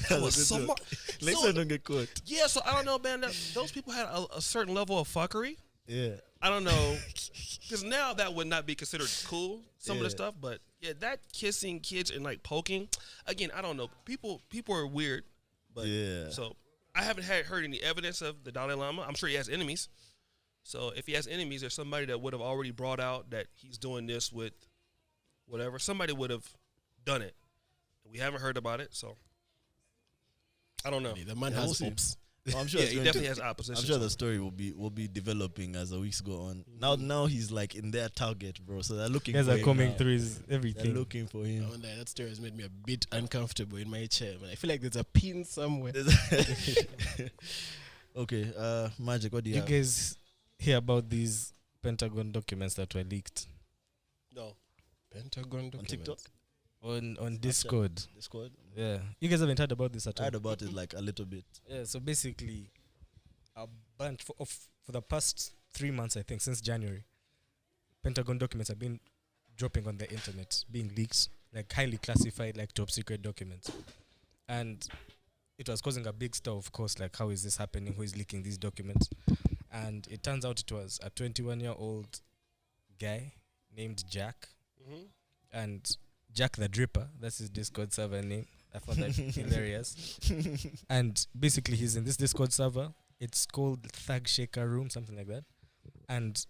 [SPEAKER 3] that was so much.
[SPEAKER 2] Next time don't get caught.
[SPEAKER 3] Yeah, so I don't know, man. Those people had a certain level of fuckery.
[SPEAKER 2] Yeah.
[SPEAKER 3] I don't know. Because now that would not be considered cool, some of the
[SPEAKER 2] Yeah.
[SPEAKER 3] stuff. But, yeah, that kissing kids and, like, poking. Again, I don't know. People are weird. But
[SPEAKER 2] Yeah.
[SPEAKER 3] So I haven't heard any evidence of the Dalai Lama. I'm sure he has enemies. So if he has enemies, there's somebody that would have already brought out that he's doing this with whatever. Somebody would have done it. We haven't heard about it, so I don't know.
[SPEAKER 4] The man
[SPEAKER 2] Yeah,
[SPEAKER 4] has
[SPEAKER 2] we'll see.
[SPEAKER 4] hopes.
[SPEAKER 2] I'm sure
[SPEAKER 3] Yeah,
[SPEAKER 2] it's
[SPEAKER 3] he
[SPEAKER 2] going
[SPEAKER 3] definitely
[SPEAKER 2] to,
[SPEAKER 3] has opposition.
[SPEAKER 2] I'm sure the story will be developing as the weeks go on. Now he's like in their target, bro. So they're looking
[SPEAKER 1] Guys
[SPEAKER 2] for
[SPEAKER 1] are
[SPEAKER 2] him
[SPEAKER 1] coming
[SPEAKER 2] now.
[SPEAKER 1] through his
[SPEAKER 2] They're
[SPEAKER 1] everything.
[SPEAKER 2] looking for him.
[SPEAKER 4] I wonder, that story has made me a bit uncomfortable in my chair, man. I feel like there's a pin somewhere.
[SPEAKER 2] Okay, Magic, what do you
[SPEAKER 1] You
[SPEAKER 2] have?
[SPEAKER 1] guys hear about these Pentagon documents that were leaked
[SPEAKER 3] No.
[SPEAKER 4] Pentagon
[SPEAKER 2] On
[SPEAKER 4] documents.
[SPEAKER 2] TikTok?
[SPEAKER 1] on Discord?
[SPEAKER 2] Discord?
[SPEAKER 1] Yeah, you guys haven't heard about this at
[SPEAKER 2] I
[SPEAKER 1] all.
[SPEAKER 2] heard about it like a little bit.
[SPEAKER 1] Yeah, so basically, a bunch for the past 3 months, I think, since January, Pentagon documents have been dropping on the internet, being leaked, like highly classified, like top secret documents, and it was causing a big stir, of course. Like, how is this happening? Who is leaking these documents? And it turns out it was a 21-year-old guy named Jack,
[SPEAKER 3] Mm-hmm.
[SPEAKER 1] and Jack the Dripper. That's his Discord server name. I found that hilarious. And basically, he's in this Discord server, It's called Thug Shaker Room, something like that. And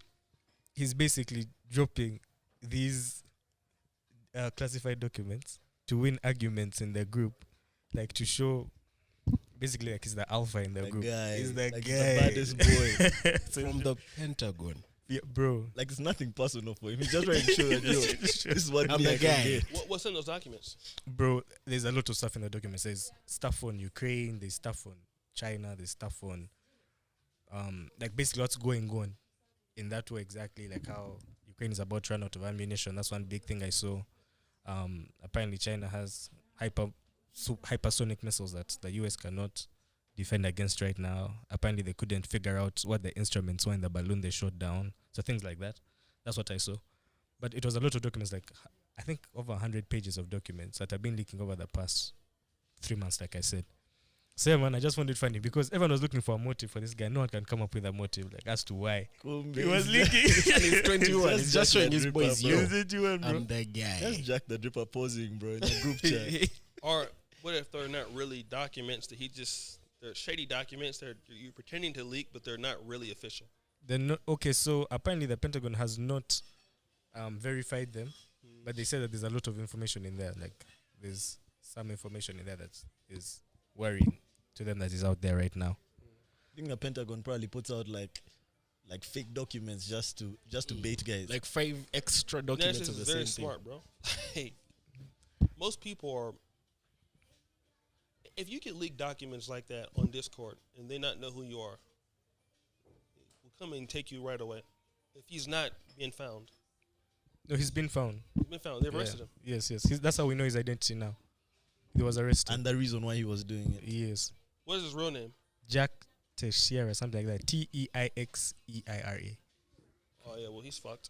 [SPEAKER 1] he's basically dropping these classified documents to win arguments in the group, like to show basically like he's the alpha in the group. He's the
[SPEAKER 2] like
[SPEAKER 1] guy.
[SPEAKER 2] He's the baddest boy.
[SPEAKER 1] So
[SPEAKER 4] From the Pentagon.
[SPEAKER 1] yeah, bro.
[SPEAKER 2] Like it's nothing personal for him. He's just trying to show that, yo, this is what
[SPEAKER 4] I'm
[SPEAKER 2] me
[SPEAKER 4] the
[SPEAKER 2] I can
[SPEAKER 4] guy.
[SPEAKER 2] get.
[SPEAKER 3] What's in those documents?
[SPEAKER 1] Bro, there's a lot of stuff in the document. There's stuff on Ukraine, there's stuff on China, there's stuff on like basically what's going on in that way exactly, like how Ukraine is about to run out of ammunition. That's one big thing I saw. Apparently China has hypersonic missiles that the US cannot defend against right now. Apparently they couldn't figure out what the instruments were in the balloon they shot down. So things like that. That's what I saw. But it was a lot of documents, like I think over 100 pages of documents that have been leaking over the past 3 months, like I said. So yeah, man, I just found it funny because everyone was looking for a motive for this guy. No one can come up with a motive like as to why he was leaking.
[SPEAKER 4] And he's 21. He's just showing his boys, yo,
[SPEAKER 1] Is it you, bro?
[SPEAKER 4] I'm the guy.
[SPEAKER 2] That's Jack the Dripper posing, bro, in the group chat.
[SPEAKER 3] Or what if they're not really documents that they're shady documents that you're pretending to leak, but they're not really official?
[SPEAKER 1] They're not, okay, so apparently the Pentagon has not verified them, but they said that there's a lot of information in there. Like there's some information in there that is worrying to them that is out there right now.
[SPEAKER 2] I think the Pentagon probably puts out like fake documents just to bait guys.
[SPEAKER 4] Like 5 extra documents
[SPEAKER 3] This
[SPEAKER 4] of the
[SPEAKER 3] is very
[SPEAKER 4] same
[SPEAKER 3] smart, bro. Hey, most people are. If you can leak documents like that on Discord and they not know who you are, we'll come and take you right away. If he's not being found,
[SPEAKER 1] No, he's been found.
[SPEAKER 3] he's been found. They've arrested him.
[SPEAKER 1] Yes. That's how we know his identity now. He was arrested.
[SPEAKER 2] And the reason why he was doing it.
[SPEAKER 1] Yes.
[SPEAKER 3] What is his real name?
[SPEAKER 1] Jack Teixeira, something like that. Teixeira.
[SPEAKER 3] Oh yeah, well he's fucked.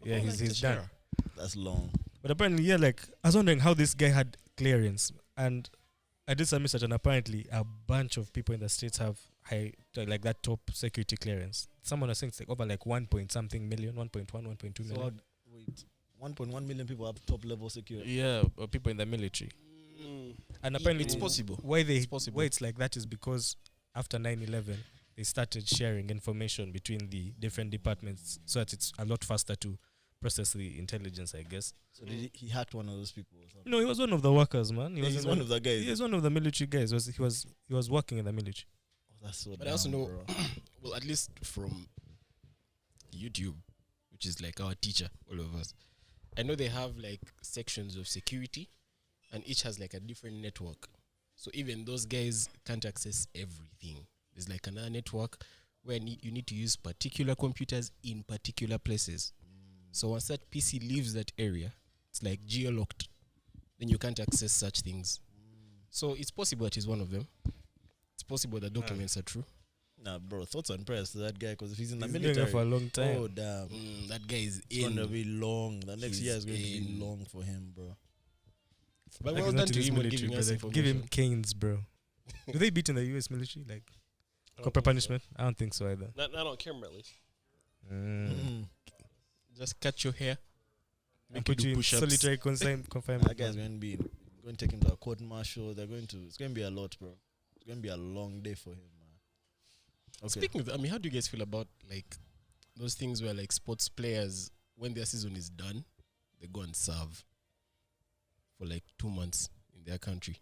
[SPEAKER 1] Yeah, he's done.
[SPEAKER 2] That's long.
[SPEAKER 1] But apparently, yeah, like I was wondering how this guy had clearance, and I did some research, and apparently a bunch of people in the States have like that top security clearance. Someone was saying it's like over like 1 point something million, 1.1, 1.2 million.
[SPEAKER 2] Wait, 1.1 million people have top level security.
[SPEAKER 1] Yeah, or people in the military. And apparently
[SPEAKER 4] it's possible.
[SPEAKER 1] Why
[SPEAKER 4] possible.
[SPEAKER 1] it's like that is because after 9/11 they started sharing information between the different departments so that it's a lot faster to process the intelligence, I guess.
[SPEAKER 2] So did he hacked one of those people or something?
[SPEAKER 1] No, he was one of the workers, man.
[SPEAKER 2] He's one of the guys.
[SPEAKER 1] He was one of the military guys. He was working in the military.
[SPEAKER 2] Oh, that's so
[SPEAKER 4] But I also
[SPEAKER 2] dumb,
[SPEAKER 4] know,
[SPEAKER 2] bro.
[SPEAKER 4] well, at least from YouTube, which is like our teacher, all of us, I know they have like sections of security, and each has like a different network. So even those guys can't access everything. There's like another network where you need to use particular computers in particular places. So once that PC leaves that area, it's like geo-locked. Then you can't access such things. So it's possible that he's one of them. It's possible that documents are true.
[SPEAKER 2] Nah, bro, thoughts and prayers to that guy because if he's in the
[SPEAKER 1] He's been
[SPEAKER 2] military
[SPEAKER 1] there for a long time.
[SPEAKER 2] oh damn,
[SPEAKER 4] That guy is
[SPEAKER 2] it's gonna
[SPEAKER 4] in.
[SPEAKER 2] be long. The next
[SPEAKER 4] He's
[SPEAKER 2] year is going to be
[SPEAKER 4] in.
[SPEAKER 2] long for him, bro.
[SPEAKER 4] But
[SPEAKER 1] Like
[SPEAKER 4] well
[SPEAKER 1] he's not
[SPEAKER 4] done to
[SPEAKER 1] in his
[SPEAKER 4] him on
[SPEAKER 1] military,
[SPEAKER 4] giving us
[SPEAKER 1] brother. Give him
[SPEAKER 4] information.
[SPEAKER 1] canes, bro. Do they beat in the US military? Like corporal punishment? I don't think so either.
[SPEAKER 3] Not on camera, at least.
[SPEAKER 4] Just cut your hair.
[SPEAKER 1] And
[SPEAKER 4] Make
[SPEAKER 1] put
[SPEAKER 4] you
[SPEAKER 1] you
[SPEAKER 4] do
[SPEAKER 1] in
[SPEAKER 4] push-ups.
[SPEAKER 1] solitary confinement.
[SPEAKER 2] That guy's going to take him to a court martial. It's going to be a lot, bro. It's going to be a long day for him, man. Okay.
[SPEAKER 4] Speaking of, how do you guys feel about like those things where like sports players, when their season is done, they go and serve for like 2 months in their country?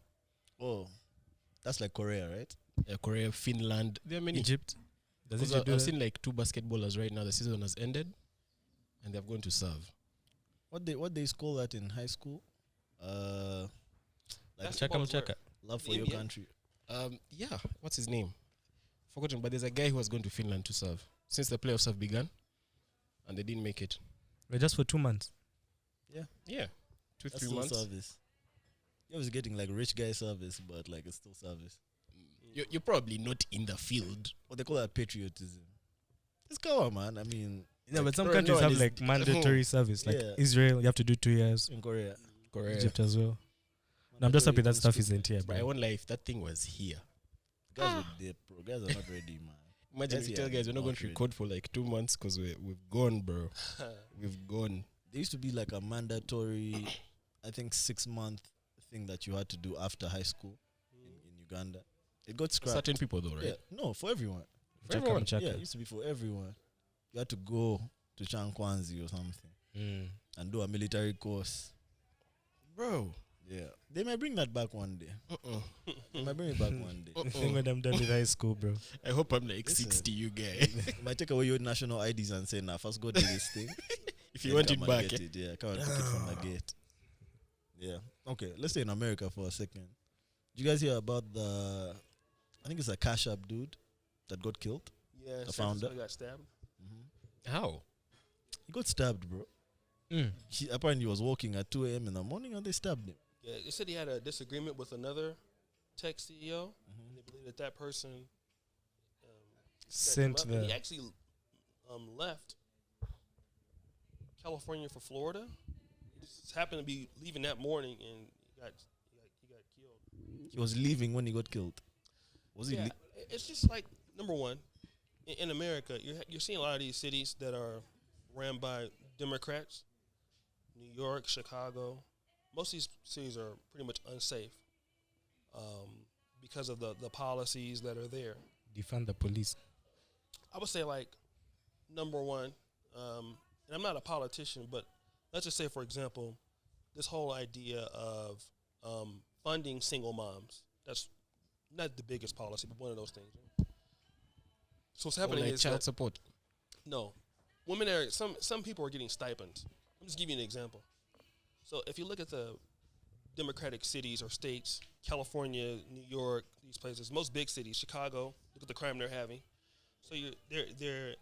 [SPEAKER 2] Oh, that's like Korea, right?
[SPEAKER 4] Korea, Finland, there are many.
[SPEAKER 1] Egypt. Does
[SPEAKER 4] Because
[SPEAKER 1] Egypt do
[SPEAKER 4] I've
[SPEAKER 1] that?
[SPEAKER 4] seen like 2 basketballers right now. The season has ended, and they've gone to serve.
[SPEAKER 2] What they call that in high school? Like
[SPEAKER 3] Basketball is
[SPEAKER 1] Chaka.
[SPEAKER 2] love for
[SPEAKER 3] the
[SPEAKER 2] your
[SPEAKER 3] NBA?
[SPEAKER 2] country.
[SPEAKER 4] Yeah, what's his name? Forgotten, but there's a guy who has gone to Finland to serve since the playoffs have begun, and they didn't make it.
[SPEAKER 1] But just for 2 months.
[SPEAKER 4] Yeah, 2-3
[SPEAKER 2] That's still
[SPEAKER 4] months.
[SPEAKER 2] service. You're always getting like rich guy service, but like it's still service.
[SPEAKER 4] You're probably not in the field.
[SPEAKER 2] What they call that patriotism. Just go on, man. I mean,
[SPEAKER 1] Yeah, but some
[SPEAKER 4] bro,
[SPEAKER 1] countries
[SPEAKER 4] no,
[SPEAKER 1] have
[SPEAKER 4] it is-
[SPEAKER 1] like mandatory service. Like
[SPEAKER 2] Yeah.
[SPEAKER 1] Israel, you have to do 2 years.
[SPEAKER 2] in Korea.
[SPEAKER 4] Korea.
[SPEAKER 1] Egypt as well. No, I'm just happy that stuff isn't here,
[SPEAKER 4] But I
[SPEAKER 1] bro.
[SPEAKER 4] won't lie, if that thing was here,
[SPEAKER 2] Guys would dip, bro. Guys are not ready, man.
[SPEAKER 4] imagine
[SPEAKER 2] Yes,
[SPEAKER 4] if you
[SPEAKER 2] yeah,
[SPEAKER 4] tell guys we're not
[SPEAKER 2] not
[SPEAKER 4] going to
[SPEAKER 2] really.
[SPEAKER 4] record for like 2 months because we've gone, bro. We've gone.
[SPEAKER 2] There used to be like a mandatory, I think 6-month thing that you had to do after high school in Uganda. It got scrapped.
[SPEAKER 4] Certain people though, right?
[SPEAKER 2] Yeah, no, for everyone.
[SPEAKER 4] For everyone.
[SPEAKER 2] Yeah, it used to be for everyone. You had to go to Chankwanzi or something and do a military course.
[SPEAKER 4] Bro.
[SPEAKER 2] Yeah. They might bring that back one day. They might bring it back one day.
[SPEAKER 1] I think when I'm done with high school, bro.
[SPEAKER 4] I hope I'm like
[SPEAKER 2] Listen.
[SPEAKER 4] 60, you guy.
[SPEAKER 2] Might take away your national IDs and say, nah, first go do this thing.
[SPEAKER 4] If you
[SPEAKER 2] then
[SPEAKER 4] want
[SPEAKER 2] come
[SPEAKER 4] it
[SPEAKER 2] and
[SPEAKER 4] back.
[SPEAKER 2] get it. Yeah, come and pick it from the gate. Yeah. Okay, let's stay in America for a second. Did you guys hear about I think it's a Cash App dude that got killed?
[SPEAKER 3] Yeah,
[SPEAKER 2] The founder?
[SPEAKER 3] got stabbed.
[SPEAKER 4] How?
[SPEAKER 2] He got stabbed, bro. Apparently he was walking at 2 a.m. in the morning and they stabbed him.
[SPEAKER 3] Yeah, they said he had a disagreement with another tech CEO. And they believe that person set him
[SPEAKER 1] Sent
[SPEAKER 3] up. And
[SPEAKER 1] the.
[SPEAKER 3] he actually left California for Florida. He just happened to be leaving that morning, and he got killed.
[SPEAKER 2] He was leaving when he got killed. Was he?
[SPEAKER 3] Yeah, it's just like, number one, in America, you're seeing a lot of these cities that are ran by Democrats. New York, Chicago. Most of these cities are pretty much unsafe because of the policies that are there.
[SPEAKER 1] Defund the police.
[SPEAKER 3] I would say, like, number one, and I'm not a politician, but let's just say, for example, this whole idea of funding single moms. That's not the biggest policy, but one of those things. So what's happening
[SPEAKER 4] like
[SPEAKER 3] is
[SPEAKER 4] child
[SPEAKER 3] that,
[SPEAKER 4] support.
[SPEAKER 3] no, women are some people are getting stipends. I'm just giving you an example. So if you look at the Democratic cities or states, California, New York, these places, most big cities, Chicago, look at the crime they're having. So they're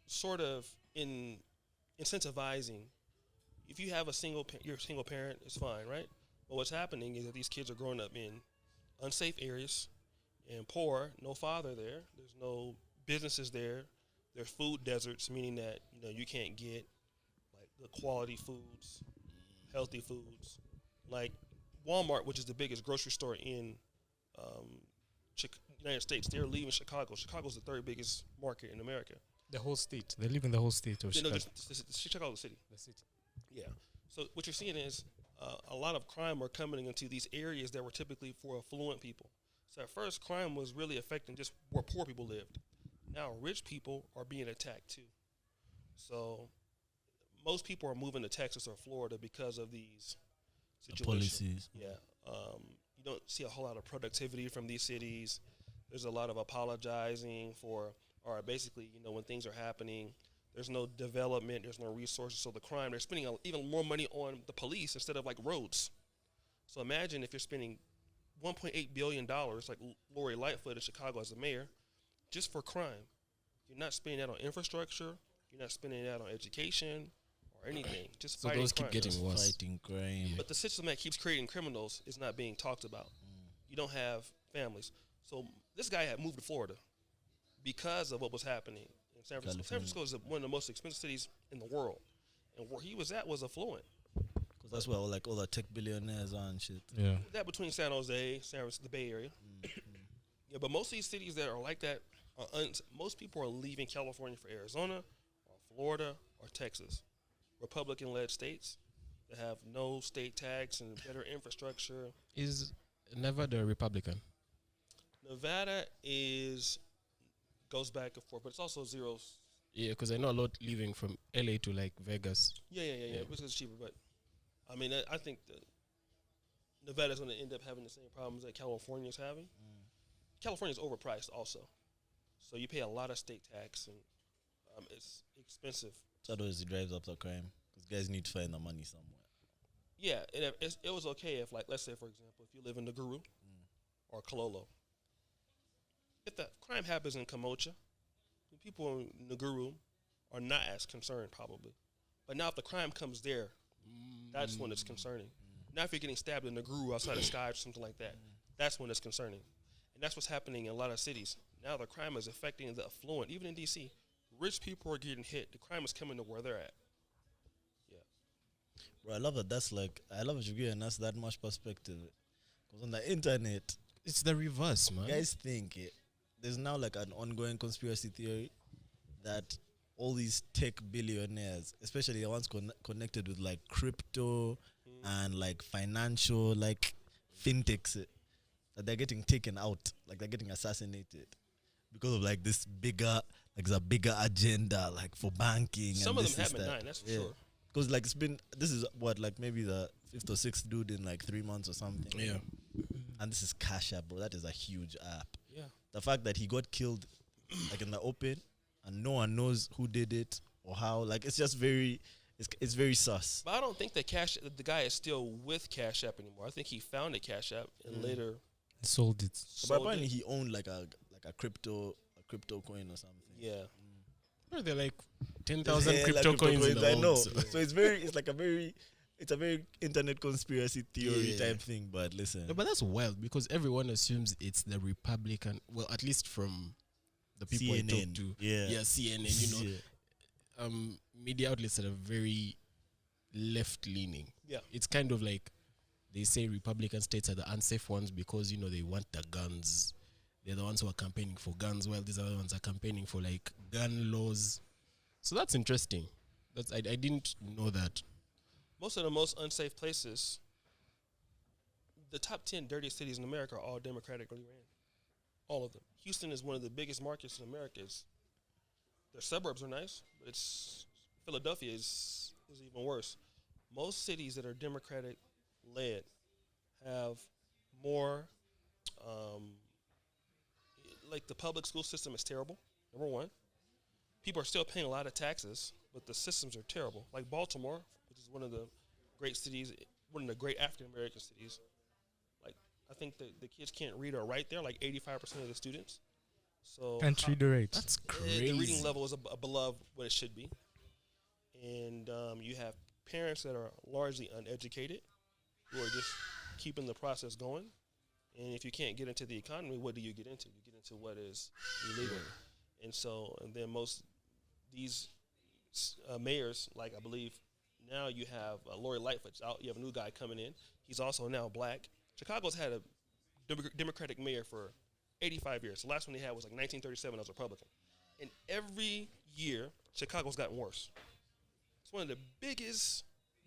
[SPEAKER 3] sort of incentivizing. If you have you're a single parent, it's fine, right? But what's happening is that these kids are growing up in unsafe areas and poor, no father there. There's no businesses there. There's food deserts, meaning that you can't get like the quality foods, healthy foods, like Walmart, which is the biggest grocery store in United States. They're leaving Chicago. Chicago's the third biggest market in America.
[SPEAKER 1] The whole state. They live in the whole state of Chicago.
[SPEAKER 3] Chicago, the city.
[SPEAKER 1] The city.
[SPEAKER 3] Yeah. So what you're seeing is a lot of crime are coming into these areas that were typically for affluent people. So at first, crime was really affecting just where poor people lived. Now rich people are being attacked too. So most people are moving to Texas or Florida because of these situations.
[SPEAKER 2] Policies.
[SPEAKER 3] Yeah. You don't see a whole lot of productivity from these cities. There's a lot of apologizing for, or basically, when things are happening, there's no development, there's no resources. So the crime, they're spending even more money on the police instead of like roads. So imagine if you're spending $1.8 billion, like Lori Lightfoot in Chicago as a mayor, just for crime. You're not spending that on infrastructure. You're not spending that on education or anything. Just
[SPEAKER 4] So
[SPEAKER 3] fighting
[SPEAKER 4] those
[SPEAKER 3] crime.
[SPEAKER 4] keep getting worse.
[SPEAKER 2] Fighting crime.
[SPEAKER 3] But the system that keeps creating criminals is not being talked about. You don't have families. So this guy had moved to Florida because of what was happening in San Francisco. San Francisco is one of the most expensive cities in the world. And where he was at was affluent.
[SPEAKER 2] Because that's where all the tech billionaires are and shit.
[SPEAKER 1] Yeah.
[SPEAKER 3] That between San Jose, San Francisco, the Bay Area. Yeah, but most of these cities that are like that, most people are leaving California for Arizona or Florida or Texas. Republican-led states that have no state tax and better infrastructure.
[SPEAKER 4] Is Nevada a Republican?
[SPEAKER 3] Nevada goes back and forth, but it's also zeros.
[SPEAKER 4] Yeah, because I know a lot leaving from LA to like Vegas.
[SPEAKER 3] Yeah, because it's cheaper. But I mean, I think that Nevada's going to end up having the same problems that California's having. California's overpriced also, so you pay a lot of state tax and it's expensive.
[SPEAKER 2] That always drives up the crime because guys need to find the money somewhere.
[SPEAKER 3] Yeah, it was okay if, like, let's say, for example, if you live in Nguru or Kololo, if the crime happens in Kamocha, the people in Nguru are not as concerned probably. But now if the crime comes there, that's when it's concerning. Now if you're getting stabbed in Nguru outside of Sky or something like that, that's when it's concerning. And that's what's happening in a lot of cities. Now the crime is affecting the affluent. Even in D.C., rich people are getting hit. The crime is coming to where they're at. Yeah.
[SPEAKER 2] Bro, I love that. I love that you're giving us that much perspective. Because on the internet,
[SPEAKER 4] It's the reverse, man.
[SPEAKER 2] guys think there's now like an ongoing conspiracy theory that all these tech billionaires, especially the ones connected with like crypto and like financial, like fintechs, that they're getting taken out, like they're getting assassinated. because of like this bigger, like there's a bigger agenda, like for banking.
[SPEAKER 3] Some
[SPEAKER 2] and
[SPEAKER 3] of them
[SPEAKER 2] this,
[SPEAKER 3] have been
[SPEAKER 2] that.
[SPEAKER 3] dying, that's for
[SPEAKER 2] Yeah.
[SPEAKER 3] sure.
[SPEAKER 2] Because like it's been, this is what, like maybe the 5th or 6th dude in like 3 months or something.
[SPEAKER 4] Yeah.
[SPEAKER 2] And this is Cash App, bro. That is a huge app.
[SPEAKER 3] Yeah.
[SPEAKER 2] The fact that he got killed like in the open and no one knows who did it or how, like it's just very, it's very sus.
[SPEAKER 3] But I don't think that the guy is still with Cash App anymore. I think he founded Cash App and later
[SPEAKER 1] Sold it.
[SPEAKER 2] But
[SPEAKER 3] sold
[SPEAKER 2] apparently
[SPEAKER 3] it.
[SPEAKER 2] he owned like a crypto coin or something.
[SPEAKER 3] Yeah.
[SPEAKER 4] Well, they're like 10,000
[SPEAKER 2] Yeah,
[SPEAKER 4] crypto
[SPEAKER 2] like
[SPEAKER 4] coins in the
[SPEAKER 2] I
[SPEAKER 4] world,
[SPEAKER 2] know.
[SPEAKER 4] so-
[SPEAKER 2] So it's a very internet conspiracy theory
[SPEAKER 4] Yeah.
[SPEAKER 2] type thing. But listen,
[SPEAKER 4] No, but that's wild because everyone assumes it's the Republican. Well, at least from the people I talk
[SPEAKER 2] CNN,
[SPEAKER 4] to.
[SPEAKER 2] yeah.
[SPEAKER 4] CNN. You know,
[SPEAKER 2] Yeah.
[SPEAKER 4] media outlets that are very left leaning.
[SPEAKER 3] Yeah.
[SPEAKER 4] It's kind of like they say Republican states are the unsafe ones because you know they want the guns. They're the ones who are campaigning for guns, while these other ones are campaigning for like gun laws. So that's interesting. I didn't know that.
[SPEAKER 3] Most of the most unsafe places, the top 10 dirtiest cities in America are all democratically ran. All of them. Houston is one of the biggest markets in America. Their suburbs are nice, but Philadelphia is even worse. Most cities that are Democratic led have more, like the public school system is terrible, number one. People are still paying a lot of taxes, but the systems are terrible. Like Baltimore, which is one of the great cities, one of the great African-American cities, like I think the kids can't read or write there, like 85% of the students. So
[SPEAKER 1] Can't read or write.
[SPEAKER 4] That's
[SPEAKER 3] the
[SPEAKER 4] crazy.
[SPEAKER 3] reading level is above what it should be. And you have parents that are largely uneducated who are just keeping the process going. And if you can't get into the economy, what do you get into? You get into what is illegal. And so, and then these mayors, like I believe now you have Lori Lightfoot's out. You have a new guy coming in. He's also now black. Chicago's had a Democratic mayor for 85 years. The last one they had was like 1937 as a Republican. And every year, Chicago's gotten worse. It's one of the biggest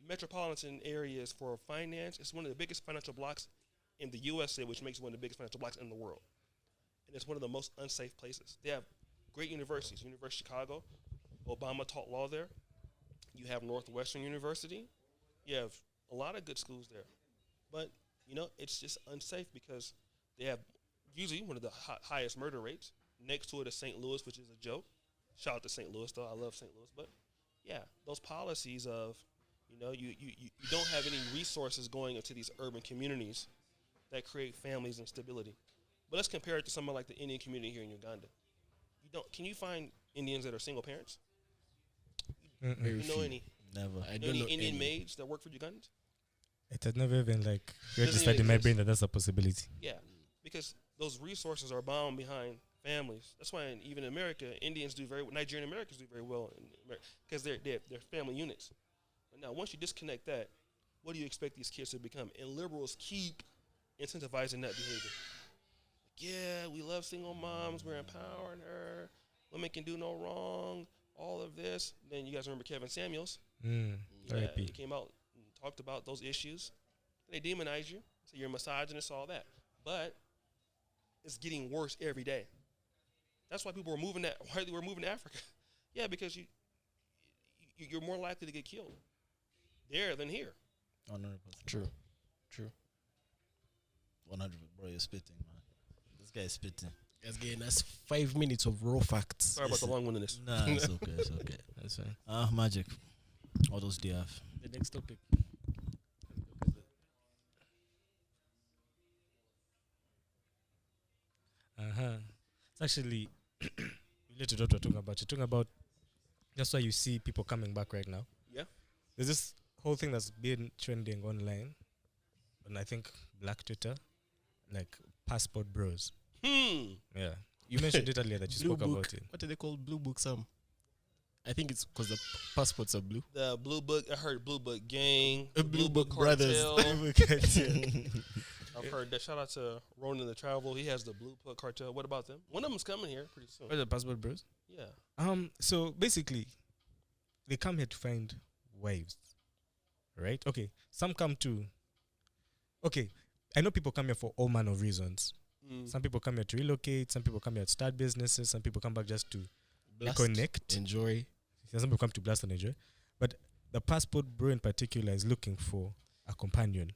[SPEAKER 3] metropolitan areas for finance. It's one of the biggest financial blocks in the USA, which makes it one of the biggest financial blocks in the world. And it's one of the most unsafe places. They have great universities. University of Chicago, Obama taught law there. You have Northwestern University. You have a lot of good schools there. But, you know, it's just unsafe because they have usually one of the highest murder rates. Next to it is St. Louis, which is a joke. Shout out to St. Louis, though. I love St. Louis. But, yeah, those policies of, you know, you don't have any resources going into these urban communities that create families and stability. But let's compare it to someone like the Indian community here in Uganda. Can you find Indians that are single parents?
[SPEAKER 1] Mm-mm.
[SPEAKER 3] You know any?
[SPEAKER 2] Never.
[SPEAKER 4] I
[SPEAKER 3] You know
[SPEAKER 4] don't
[SPEAKER 3] any
[SPEAKER 4] know
[SPEAKER 3] Indian
[SPEAKER 4] any.
[SPEAKER 3] maids that work for Ugandans?
[SPEAKER 1] It had never even like
[SPEAKER 3] Doesn't
[SPEAKER 1] registered
[SPEAKER 3] even
[SPEAKER 1] in my
[SPEAKER 3] exist.
[SPEAKER 1] brain that that's a possibility.
[SPEAKER 3] Yeah, because those resources are bound behind families. That's why even in America, Indians do very well. Nigerian Americans do very well in America because they're family units. But now, once you disconnect that, what do you expect these kids to become? And liberals keep incentivizing that behavior. Yeah, we love single moms. We're empowering her. Women can do no wrong. All of this. Then you guys remember Kevin Samuels? Yeah,
[SPEAKER 1] R.I.P.
[SPEAKER 3] he came out and talked about those issues. They demonize you. So you're a misogynist, all that. But it's getting worse every day. That's why people were moving to Africa. Yeah, because you're more likely to get killed there than here.
[SPEAKER 2] 100%.
[SPEAKER 4] True.
[SPEAKER 2] 100%. Bro, you're spitting, man. This guy is spitting.
[SPEAKER 4] That's 5 minutes of raw facts.
[SPEAKER 3] Sorry about the long-windedness.
[SPEAKER 2] Nah, it's okay. It's okay.
[SPEAKER 1] That's fine.
[SPEAKER 2] Magic. What else do you have?
[SPEAKER 4] The next topic.
[SPEAKER 1] It's actually related to what we're talking about. You're talking about that's why you see people coming back right now.
[SPEAKER 3] Yeah.
[SPEAKER 1] There's this whole thing that's been trending online, on I think Black Twitter, like passport bros. Yeah. You mentioned it earlier that you
[SPEAKER 4] Blue
[SPEAKER 1] spoke
[SPEAKER 4] book.
[SPEAKER 1] about it.
[SPEAKER 4] What do they call blue book, Sam? I think it's because the passports are blue.
[SPEAKER 3] The Blue Book, I heard Blue Book Gang,
[SPEAKER 4] Blue Book
[SPEAKER 2] Brothers.
[SPEAKER 3] Cartel. I've heard that. Shout out to Ronan the Travel. He has the Blue Book Cartel. What about them? One of them's coming here pretty soon.
[SPEAKER 1] What are the passport bros?
[SPEAKER 3] Yeah.
[SPEAKER 1] So basically, they come here to find wives, right? Okay, some come to. Okay, I know people come here for all manner of reasons, Some people come here to relocate. Some people come here to start businesses. Some people come back just to
[SPEAKER 4] Blast,
[SPEAKER 1] reconnect.
[SPEAKER 4] enjoy.
[SPEAKER 1] Some people come to blast and enjoy. But the passport bro in particular is looking for a companion.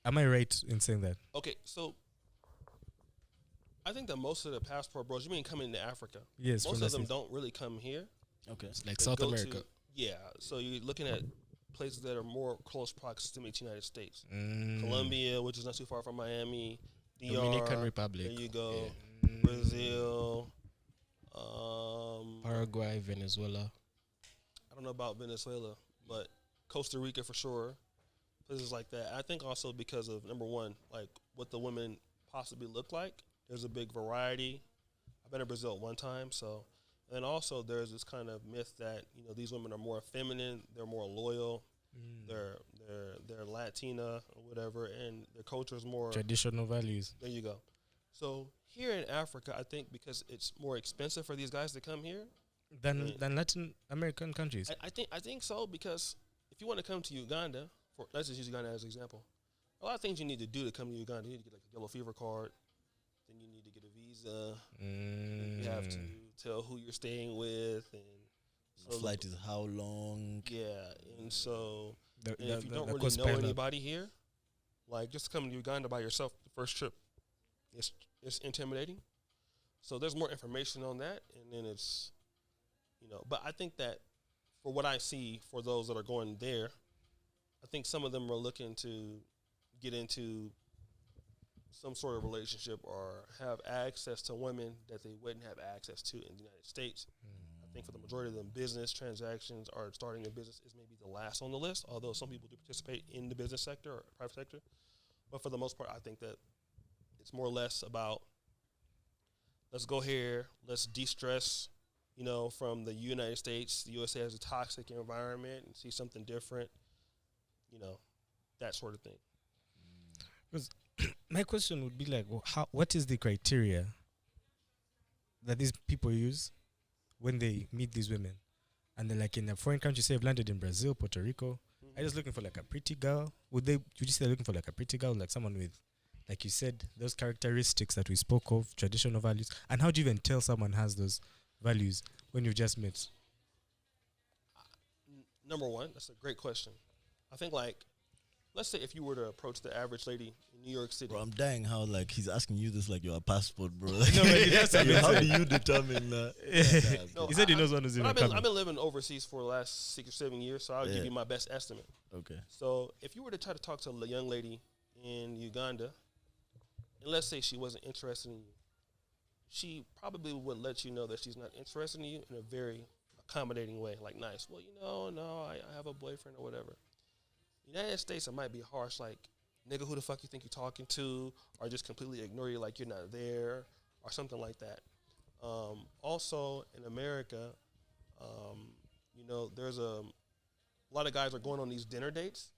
[SPEAKER 1] Am I right in saying that?
[SPEAKER 3] Okay, so I think that most of the passport bros, you mean coming to Africa?
[SPEAKER 1] Yes.
[SPEAKER 3] Most
[SPEAKER 1] from
[SPEAKER 3] of
[SPEAKER 1] the
[SPEAKER 3] them
[SPEAKER 1] States.
[SPEAKER 3] don't really come here.
[SPEAKER 2] Okay.
[SPEAKER 4] It's like
[SPEAKER 3] They
[SPEAKER 4] South
[SPEAKER 3] go to-
[SPEAKER 4] America.
[SPEAKER 3] Yeah, so you're looking at places that are more close proximity to the United States.
[SPEAKER 1] Mm.
[SPEAKER 3] Colombia, which is not too far from Miami. DR,
[SPEAKER 4] Dominican Republic.
[SPEAKER 3] there you go.
[SPEAKER 4] Yeah.
[SPEAKER 3] Brazil.
[SPEAKER 4] Paraguay, Venezuela.
[SPEAKER 3] I don't know about Venezuela, but Costa Rica for sure. Places like that. I think also because of, number one, like what the women possibly look like. There's a big variety. I've been to Brazil one time, so. And also there's this kind of myth that, these women are more feminine, they're more loyal, they're Latina or whatever, and their culture is more
[SPEAKER 1] Traditional values.
[SPEAKER 3] There you go. So here in Africa, I think because it's more expensive for these guys to come here.
[SPEAKER 1] Than Latin American countries.
[SPEAKER 3] I think so, because if you want to come to Uganda, let's just use Uganda as an example. A lot of things you need to do to come to Uganda. You need to get like a yellow fever card. Then you need to get a visa. You have to tell who you're staying with, and
[SPEAKER 2] The flight is how long?
[SPEAKER 3] yeah. And so
[SPEAKER 1] The-
[SPEAKER 3] if you
[SPEAKER 1] the-
[SPEAKER 3] don't
[SPEAKER 1] the
[SPEAKER 3] really
[SPEAKER 1] cost
[SPEAKER 3] know
[SPEAKER 1] pile up.
[SPEAKER 3] anybody here, like just coming to Uganda by yourself the first trip, it's intimidating. So there's more information on that, and then it's, But I think that for what I see, for those that are going there, I think some of them are looking to get into some sort of relationship or have access to women that they wouldn't have access to in the United States. I think for the majority of them, business transactions or starting a business is maybe the last on the list, although some people do participate in the business sector or private sector. But for the most part, I think that it's more or less about, let's go here, let's de-stress, from the United States. The USA has a toxic environment and see something different, that sort of thing.
[SPEAKER 1] My question would be like, what is the criteria that these people use when they meet these women? And they're like in a foreign country, say, I've landed in Brazil, Puerto Rico. I'm just looking for like a pretty girl. Would you say they're looking for like a pretty girl, like someone with, like you said, those characteristics that we spoke of, traditional values? And how do you even tell someone has those values when you've just met?
[SPEAKER 3] Number one, that's a great question. I think, let's say if you were to approach the average lady in New York City.
[SPEAKER 2] Bro, I'm dying how he's asking you this like you're a passport, bro.
[SPEAKER 1] No, but he does have
[SPEAKER 2] How
[SPEAKER 1] it.
[SPEAKER 2] do you determine that?
[SPEAKER 3] No,
[SPEAKER 1] He said he knows one who's
[SPEAKER 3] But
[SPEAKER 1] even
[SPEAKER 3] I've been
[SPEAKER 1] coming.
[SPEAKER 3] living overseas for the last 6 or 7 years, so I'll give you my best estimate.
[SPEAKER 2] Okay.
[SPEAKER 3] So if you were to try to talk to a young lady in Uganda, and let's say she wasn't interested in you, she probably would let you know that she's not interested in you in a very accommodating way, like nice. Well, no, I have a boyfriend or whatever. United States, it might be harsh, like, nigga, who the fuck you think you're talking to, or just completely ignore you like you're not there, or something like that. Also, in America, there's a lot of guys are going on these dinner dates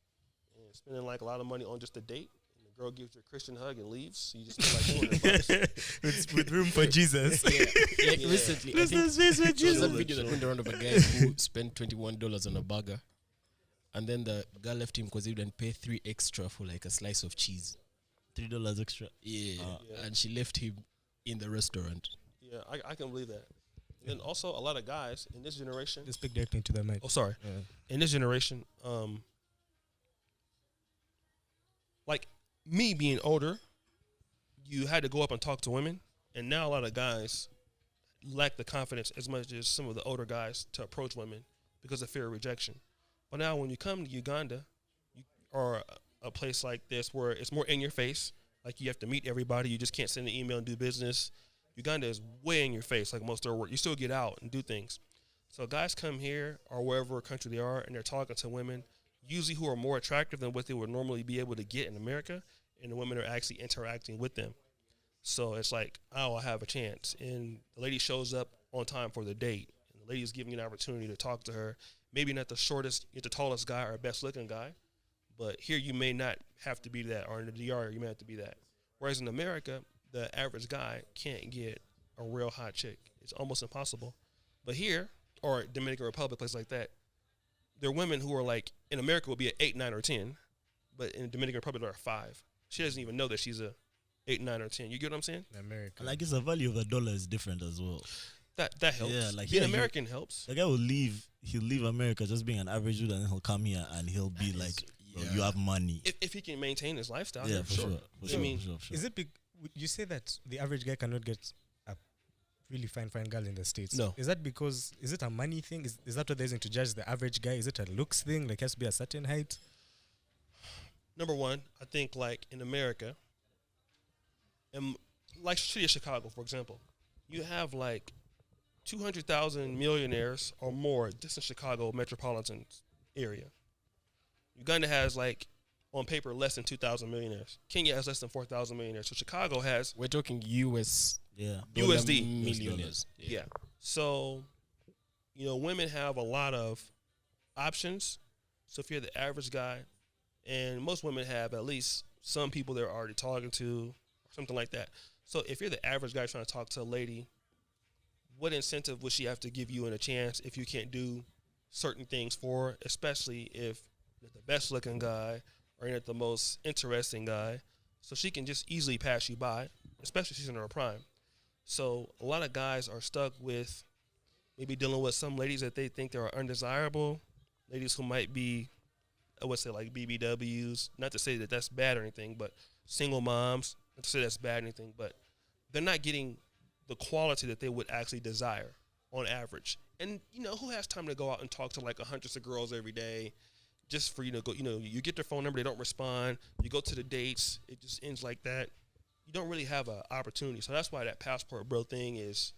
[SPEAKER 3] and spending like a lot of money on just a date. And the girl gives you a Christian hug and leaves. So you just spend like $200.
[SPEAKER 1] with room for Jesus.
[SPEAKER 4] Like
[SPEAKER 3] Yeah.
[SPEAKER 4] recently, I
[SPEAKER 1] This
[SPEAKER 4] think
[SPEAKER 1] is face with
[SPEAKER 4] there was
[SPEAKER 1] Jesus.
[SPEAKER 4] a video that went around of a guy who spent $21 on a burger, and then the girl left him because he didn't pay $3 extra for like a slice of cheese.
[SPEAKER 2] $3 extra.
[SPEAKER 4] Yeah,
[SPEAKER 3] Yeah.
[SPEAKER 4] and she left him in the restaurant.
[SPEAKER 3] Yeah, I can believe that. And then also a lot of guys in this generation.
[SPEAKER 1] Just speak directly to the mic.
[SPEAKER 3] Oh, sorry.
[SPEAKER 1] Yeah.
[SPEAKER 3] In this generation, like me being older, you had to go up and talk to women, and now a lot of guys lack the confidence as much as some of the older guys to approach women because of fear of rejection. But now when you come to Uganda, or a place like this where it's more in your face, like you have to meet everybody, you just can't send an email and do business. Uganda is way in your face, like most of their work. You still get out and do things. So guys come here or wherever country they are, and they're talking to women, usually who are more attractive than what they would normally be able to get in America, and the women are actually interacting with them. So it's like, oh, I have a chance. And the lady shows up on time for the date, and the lady is giving you an opportunity to talk to her. Maybe not the shortest, the tallest guy or best looking guy, but here you may not have to be that, or in the DR you may have to be that. Whereas in America, the average guy can't get a real hot chick. It's almost impossible. But here, or Dominican Republic, places like that, there are women who are like, in America would be an 8, 9, or 10, but in Dominican Republic they're a 5. she doesn't even know that she's a 8, 9, or 10. You get what I'm saying?
[SPEAKER 1] In America.
[SPEAKER 2] And I guess the value of the dollar is different as well.
[SPEAKER 3] That helps.
[SPEAKER 2] Yeah, like
[SPEAKER 3] being
[SPEAKER 2] here,
[SPEAKER 3] American helps.
[SPEAKER 2] The guy will leave. He'll leave America just being an average dude, and then he'll come here and he'll be like, bro, you have money.
[SPEAKER 3] If he can maintain his lifestyle,
[SPEAKER 2] Yeah, for sure. For sure,
[SPEAKER 3] I mean,
[SPEAKER 2] for sure.
[SPEAKER 1] Is it you say that the average guy cannot get a really fine girl in the States?
[SPEAKER 4] No.
[SPEAKER 1] Is that because, is it a money thing? Is that what they're using to judge the average guy? Is it a looks thing? Like, has to be a certain height?
[SPEAKER 3] Number one, I think like in America, and like city of Chicago, for example, you have like 200,000 millionaires or more just in Chicago metropolitan area. Uganda has like on paper less than 2,000 millionaires. Kenya has less than 4,000 millionaires. So Chicago has
[SPEAKER 4] We're talking US
[SPEAKER 3] USD
[SPEAKER 4] millionaires.
[SPEAKER 3] Yeah. So, women have a lot of options. So if you're the average guy, and most women have at least some people they're already talking to, or something like that. So if you're the average guy trying to talk to a lady, what incentive would she have to give you in a chance if you can't do certain things for her, especially if you're the best looking guy or you're not the most interesting guy? So she can just easily pass you by, especially if she's in her prime. So a lot of guys are stuck with maybe dealing with some ladies that they think they are undesirable, ladies who might be, I would say, like BBWs. Not to say that that's bad or anything, but single moms. Not to say that's bad or anything, but they're not getting the quality that they would actually desire on average. And, who has time to go out and talk to like hundreds of girls every day just for, you get their phone number, they don't respond. You go to the dates, it just ends like that. You don't really have an opportunity. So that's why that passport bro thing is.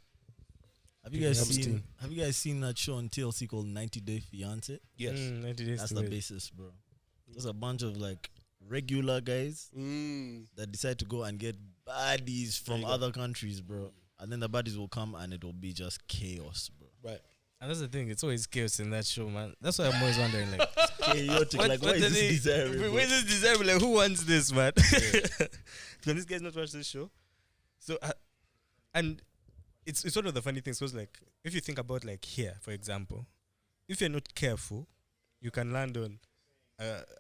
[SPEAKER 2] Have you guys seen that show on TLC called 90 Day Fiancé?
[SPEAKER 3] Yes.
[SPEAKER 1] 90 days
[SPEAKER 2] That's
[SPEAKER 1] to
[SPEAKER 2] the
[SPEAKER 1] wait.
[SPEAKER 2] basis, bro. There's a bunch of like regular guys that decide to go and get baddies from other countries, bro. And then the baddies will come and it will be just chaos, bro.
[SPEAKER 3] Right.
[SPEAKER 1] And that's the thing, it's always chaos in that show, man. That's why I'm always wondering, like,
[SPEAKER 2] Chaotic. Like, why is this desirable?
[SPEAKER 1] Why is this desirable? Like, who wants this, man? Can these guys not watch this show? So, and it's one of the funny things, because, like, if you think about, like, here, for example, if you're not careful, you can land on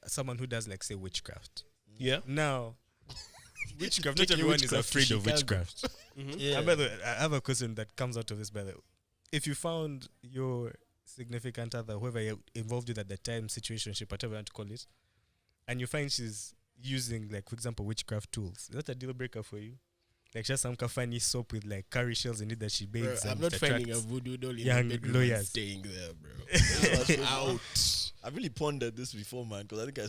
[SPEAKER 1] someone who does, like, say, witchcraft.
[SPEAKER 3] Yeah.
[SPEAKER 1] Now, witchcraft, not everyone is afraid of witchcraft.
[SPEAKER 2] Yeah.
[SPEAKER 1] And by the way, I have a question that comes out of this, by the way. If you found your significant other, whoever you're involved with at the time, situationship, whatever you want to call it, and you find she's using, like, for example, witchcraft tools, is that a deal breaker for you? Like, just some funny soap with, like, curry shells in it that she bakes.
[SPEAKER 4] Bro, I'm not finding a voodoo doll in
[SPEAKER 1] young
[SPEAKER 4] the bedroom
[SPEAKER 1] lawyers.
[SPEAKER 4] and staying there, bro. Out.
[SPEAKER 2] I really pondered this before, man, because I think I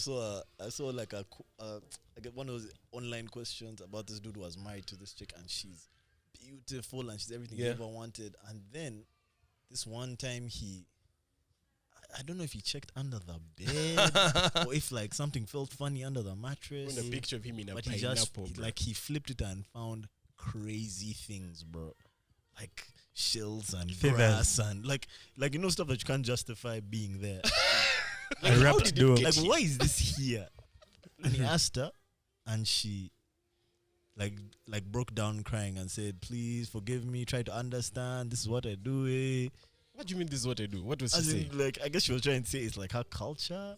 [SPEAKER 2] saw like I get one of those online questions about this dude who was married to this chick and she's beautiful and she's everything he ever wanted. And then this one time I don't know if he checked under the bed or if like something felt funny under the mattress.
[SPEAKER 4] A picture of him in a
[SPEAKER 2] But
[SPEAKER 4] pineapple, bro.
[SPEAKER 2] he flipped it and found crazy things, bro. Like shells and
[SPEAKER 1] Feathers.
[SPEAKER 2] grass and like stuff that you can't justify being there.
[SPEAKER 1] A wrapped dog.
[SPEAKER 2] Like, why is this here? And he asked her, and she like broke down crying and said, "Please forgive me. Try to understand. This is what I do."
[SPEAKER 4] What do you mean this is what I do? What was she
[SPEAKER 2] As
[SPEAKER 4] saying?
[SPEAKER 2] in, like, I guess she was trying to say it's like her culture.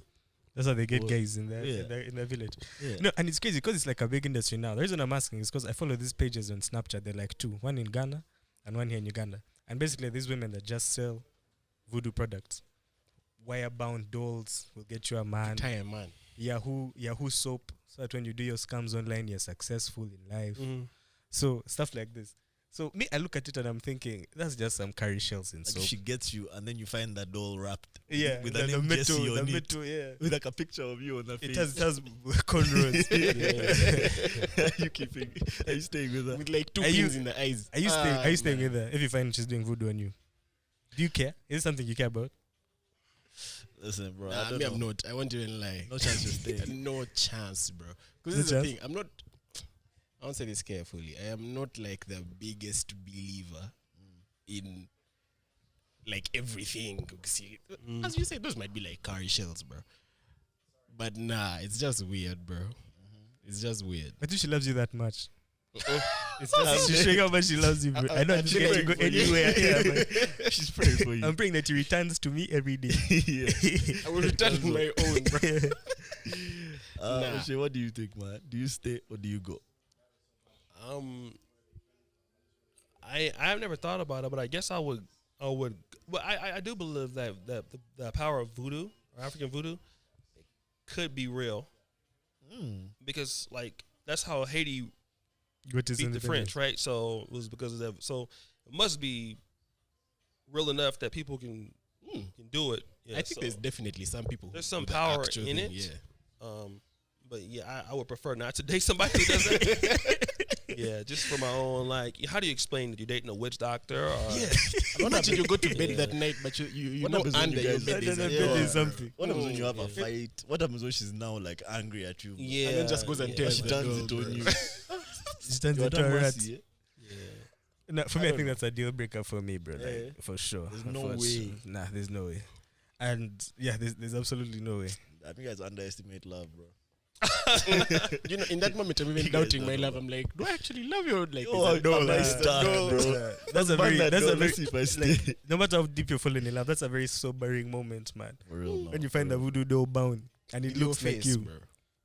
[SPEAKER 1] That's how they get
[SPEAKER 2] Well,
[SPEAKER 1] guys in the,
[SPEAKER 2] yeah.
[SPEAKER 1] in the village.
[SPEAKER 2] Yeah.
[SPEAKER 1] No, and it's crazy because it's like a big industry now. The reason I'm asking is because I follow these pages on Snapchat. They're like two, one in Ghana and one here in Uganda. And basically, these women that just sell voodoo products. Wire-bound dolls will get you a man.
[SPEAKER 4] Tie a man.
[SPEAKER 1] Yahoo soap, so that when you do your scams online, you're successful in life. So stuff like this. So me, I look at it and I'm thinking, that's just some curry shells in
[SPEAKER 2] Like
[SPEAKER 1] soap.
[SPEAKER 2] she gets you, and then you find that doll wrapped.
[SPEAKER 1] Yeah,
[SPEAKER 2] with
[SPEAKER 1] the
[SPEAKER 2] an name Jesse
[SPEAKER 1] metal,
[SPEAKER 2] on
[SPEAKER 1] the
[SPEAKER 2] it.
[SPEAKER 1] metal, yeah.
[SPEAKER 2] With like a picture of you on the
[SPEAKER 1] It
[SPEAKER 2] face.
[SPEAKER 1] has cornrows.
[SPEAKER 2] Are you staying with her?
[SPEAKER 4] With like two
[SPEAKER 1] Are you-
[SPEAKER 4] pins in the eyes.
[SPEAKER 1] Are you staying with her if you find she's doing voodoo on you? Do you care? Is it something you care about?
[SPEAKER 2] Listen, bro.
[SPEAKER 4] Nah,
[SPEAKER 2] I don't
[SPEAKER 4] me,
[SPEAKER 2] know.
[SPEAKER 4] I'm not. I won't even lie.
[SPEAKER 2] No chance you're staying.
[SPEAKER 4] No chance, bro. Because
[SPEAKER 1] No
[SPEAKER 4] this is the
[SPEAKER 1] chance?
[SPEAKER 4] thing. I'm not. I won't say this carefully. I am not like the biggest believer in like everything. See, as you say, those might be like curry shells, bro. But nah, it's just weird, bro. It's just weird.
[SPEAKER 1] But if she loves you that much,
[SPEAKER 4] It's just
[SPEAKER 1] she's showing how much she loves you. Bro. I don't think I can go anywhere. Yeah, man.
[SPEAKER 2] She's praying for you.
[SPEAKER 1] I'm praying that he returns to me every day.
[SPEAKER 2] Yeah.
[SPEAKER 4] I will return my own, bro. Nah.
[SPEAKER 2] Oshay, what do you think, man? Do you stay or do you go?
[SPEAKER 3] I've never thought about it, but I guess I would. But I do believe that the power of voodoo or African voodoo could be real because like that's how Haiti
[SPEAKER 1] Got his
[SPEAKER 3] beat the
[SPEAKER 1] independence.
[SPEAKER 3] French, right? So it was because of that. So it must be real enough that people can do it. Yeah,
[SPEAKER 4] I think there's definitely some people.
[SPEAKER 3] there's some
[SPEAKER 4] with the
[SPEAKER 3] power
[SPEAKER 4] actual
[SPEAKER 3] in
[SPEAKER 4] thing,
[SPEAKER 3] it.
[SPEAKER 4] Yeah.
[SPEAKER 3] But yeah, I would prefer not to date somebody who does that. Yeah, just for my own, like, how do you explain that you're dating a witch doctor? Or
[SPEAKER 4] Yeah. Imagine you go to bed that night, but you
[SPEAKER 2] What
[SPEAKER 4] know
[SPEAKER 2] happens when
[SPEAKER 4] under
[SPEAKER 2] you
[SPEAKER 4] your
[SPEAKER 2] guys-
[SPEAKER 4] bed is
[SPEAKER 1] Under
[SPEAKER 4] a
[SPEAKER 1] the bed
[SPEAKER 4] door.
[SPEAKER 1] is something.
[SPEAKER 2] What happens when you have a
[SPEAKER 3] Yeah.
[SPEAKER 2] fight? What happens when she's now like angry at you?
[SPEAKER 3] Yeah,
[SPEAKER 4] And then just goes and
[SPEAKER 3] yeah.
[SPEAKER 4] tears
[SPEAKER 2] She
[SPEAKER 4] the
[SPEAKER 2] turns
[SPEAKER 4] door,
[SPEAKER 2] it on
[SPEAKER 4] bro.
[SPEAKER 2] you.
[SPEAKER 1] She turns
[SPEAKER 2] You
[SPEAKER 1] into
[SPEAKER 2] are
[SPEAKER 1] a rat.
[SPEAKER 2] mercy, eh?
[SPEAKER 3] Yeah.
[SPEAKER 1] No, for
[SPEAKER 2] I
[SPEAKER 1] me, I
[SPEAKER 2] don't
[SPEAKER 1] think
[SPEAKER 2] know.
[SPEAKER 1] that's a deal breaker for me, bro.
[SPEAKER 2] Yeah.
[SPEAKER 1] Like, for sure.
[SPEAKER 2] There's no
[SPEAKER 1] For
[SPEAKER 2] way.
[SPEAKER 1] sure. Nah, there's no way. And yeah, there's absolutely no way.
[SPEAKER 2] I think you guys underestimate love, bro.
[SPEAKER 4] You know, in that moment, I'm even
[SPEAKER 2] You guys
[SPEAKER 4] doubting
[SPEAKER 2] don't
[SPEAKER 4] my
[SPEAKER 2] know.
[SPEAKER 4] love. I'm like, do I actually love you? Like,
[SPEAKER 2] Oh,
[SPEAKER 4] is it no,
[SPEAKER 2] am I
[SPEAKER 4] like,
[SPEAKER 2] stuck,
[SPEAKER 4] no.
[SPEAKER 2] bro?
[SPEAKER 1] That's a very, that's a very,
[SPEAKER 2] Let's see if I stay.
[SPEAKER 1] no matter how deep you're falling in love, that's a very sobering moment, man.
[SPEAKER 2] For real, no,
[SPEAKER 1] When you
[SPEAKER 2] for
[SPEAKER 1] find the
[SPEAKER 2] real.
[SPEAKER 1] voodoo doll bound and it
[SPEAKER 4] In your
[SPEAKER 1] looks like
[SPEAKER 4] face,
[SPEAKER 1] you,
[SPEAKER 4] bro.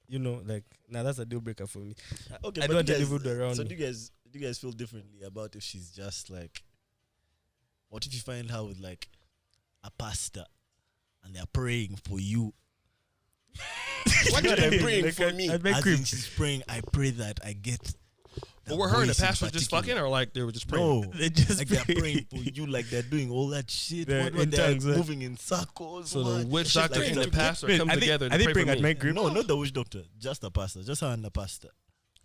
[SPEAKER 1] you know, like, nah, that's a deal breaker for me.
[SPEAKER 2] Okay,
[SPEAKER 1] I
[SPEAKER 2] but
[SPEAKER 1] don't want
[SPEAKER 2] you
[SPEAKER 1] any
[SPEAKER 2] guys-
[SPEAKER 1] voodoo around
[SPEAKER 2] So
[SPEAKER 1] me.
[SPEAKER 2] do you guys feel differently about if she's just like, what if you find her with like a pastor and they're praying for you?
[SPEAKER 4] What
[SPEAKER 1] You know
[SPEAKER 4] are
[SPEAKER 1] what I
[SPEAKER 4] you
[SPEAKER 1] mean?
[SPEAKER 4] praying
[SPEAKER 1] Like,
[SPEAKER 4] for me?
[SPEAKER 1] I'd make
[SPEAKER 2] As
[SPEAKER 1] cream.
[SPEAKER 2] in she's praying, I pray that I get.
[SPEAKER 3] But were her and the
[SPEAKER 2] voice in
[SPEAKER 3] pastor just fucking,
[SPEAKER 2] particular.
[SPEAKER 3] or like they were just praying?
[SPEAKER 2] No,
[SPEAKER 1] They just
[SPEAKER 2] like they're
[SPEAKER 1] pray.
[SPEAKER 2] praying for you, like they're doing all that shit.
[SPEAKER 1] They're
[SPEAKER 2] What,
[SPEAKER 1] in
[SPEAKER 2] they're
[SPEAKER 1] tongues,
[SPEAKER 2] moving in circles.
[SPEAKER 3] So the
[SPEAKER 2] what?
[SPEAKER 3] witch
[SPEAKER 2] She's
[SPEAKER 3] doctor
[SPEAKER 2] like
[SPEAKER 3] and the
[SPEAKER 2] that.
[SPEAKER 3] pastor
[SPEAKER 1] Wait,
[SPEAKER 3] come together
[SPEAKER 1] are
[SPEAKER 3] to
[SPEAKER 1] they
[SPEAKER 3] pray
[SPEAKER 1] praying
[SPEAKER 3] for
[SPEAKER 1] at
[SPEAKER 3] me.
[SPEAKER 1] my crib?
[SPEAKER 2] No, not the witch doctor, just the pastor, just her and the pastor.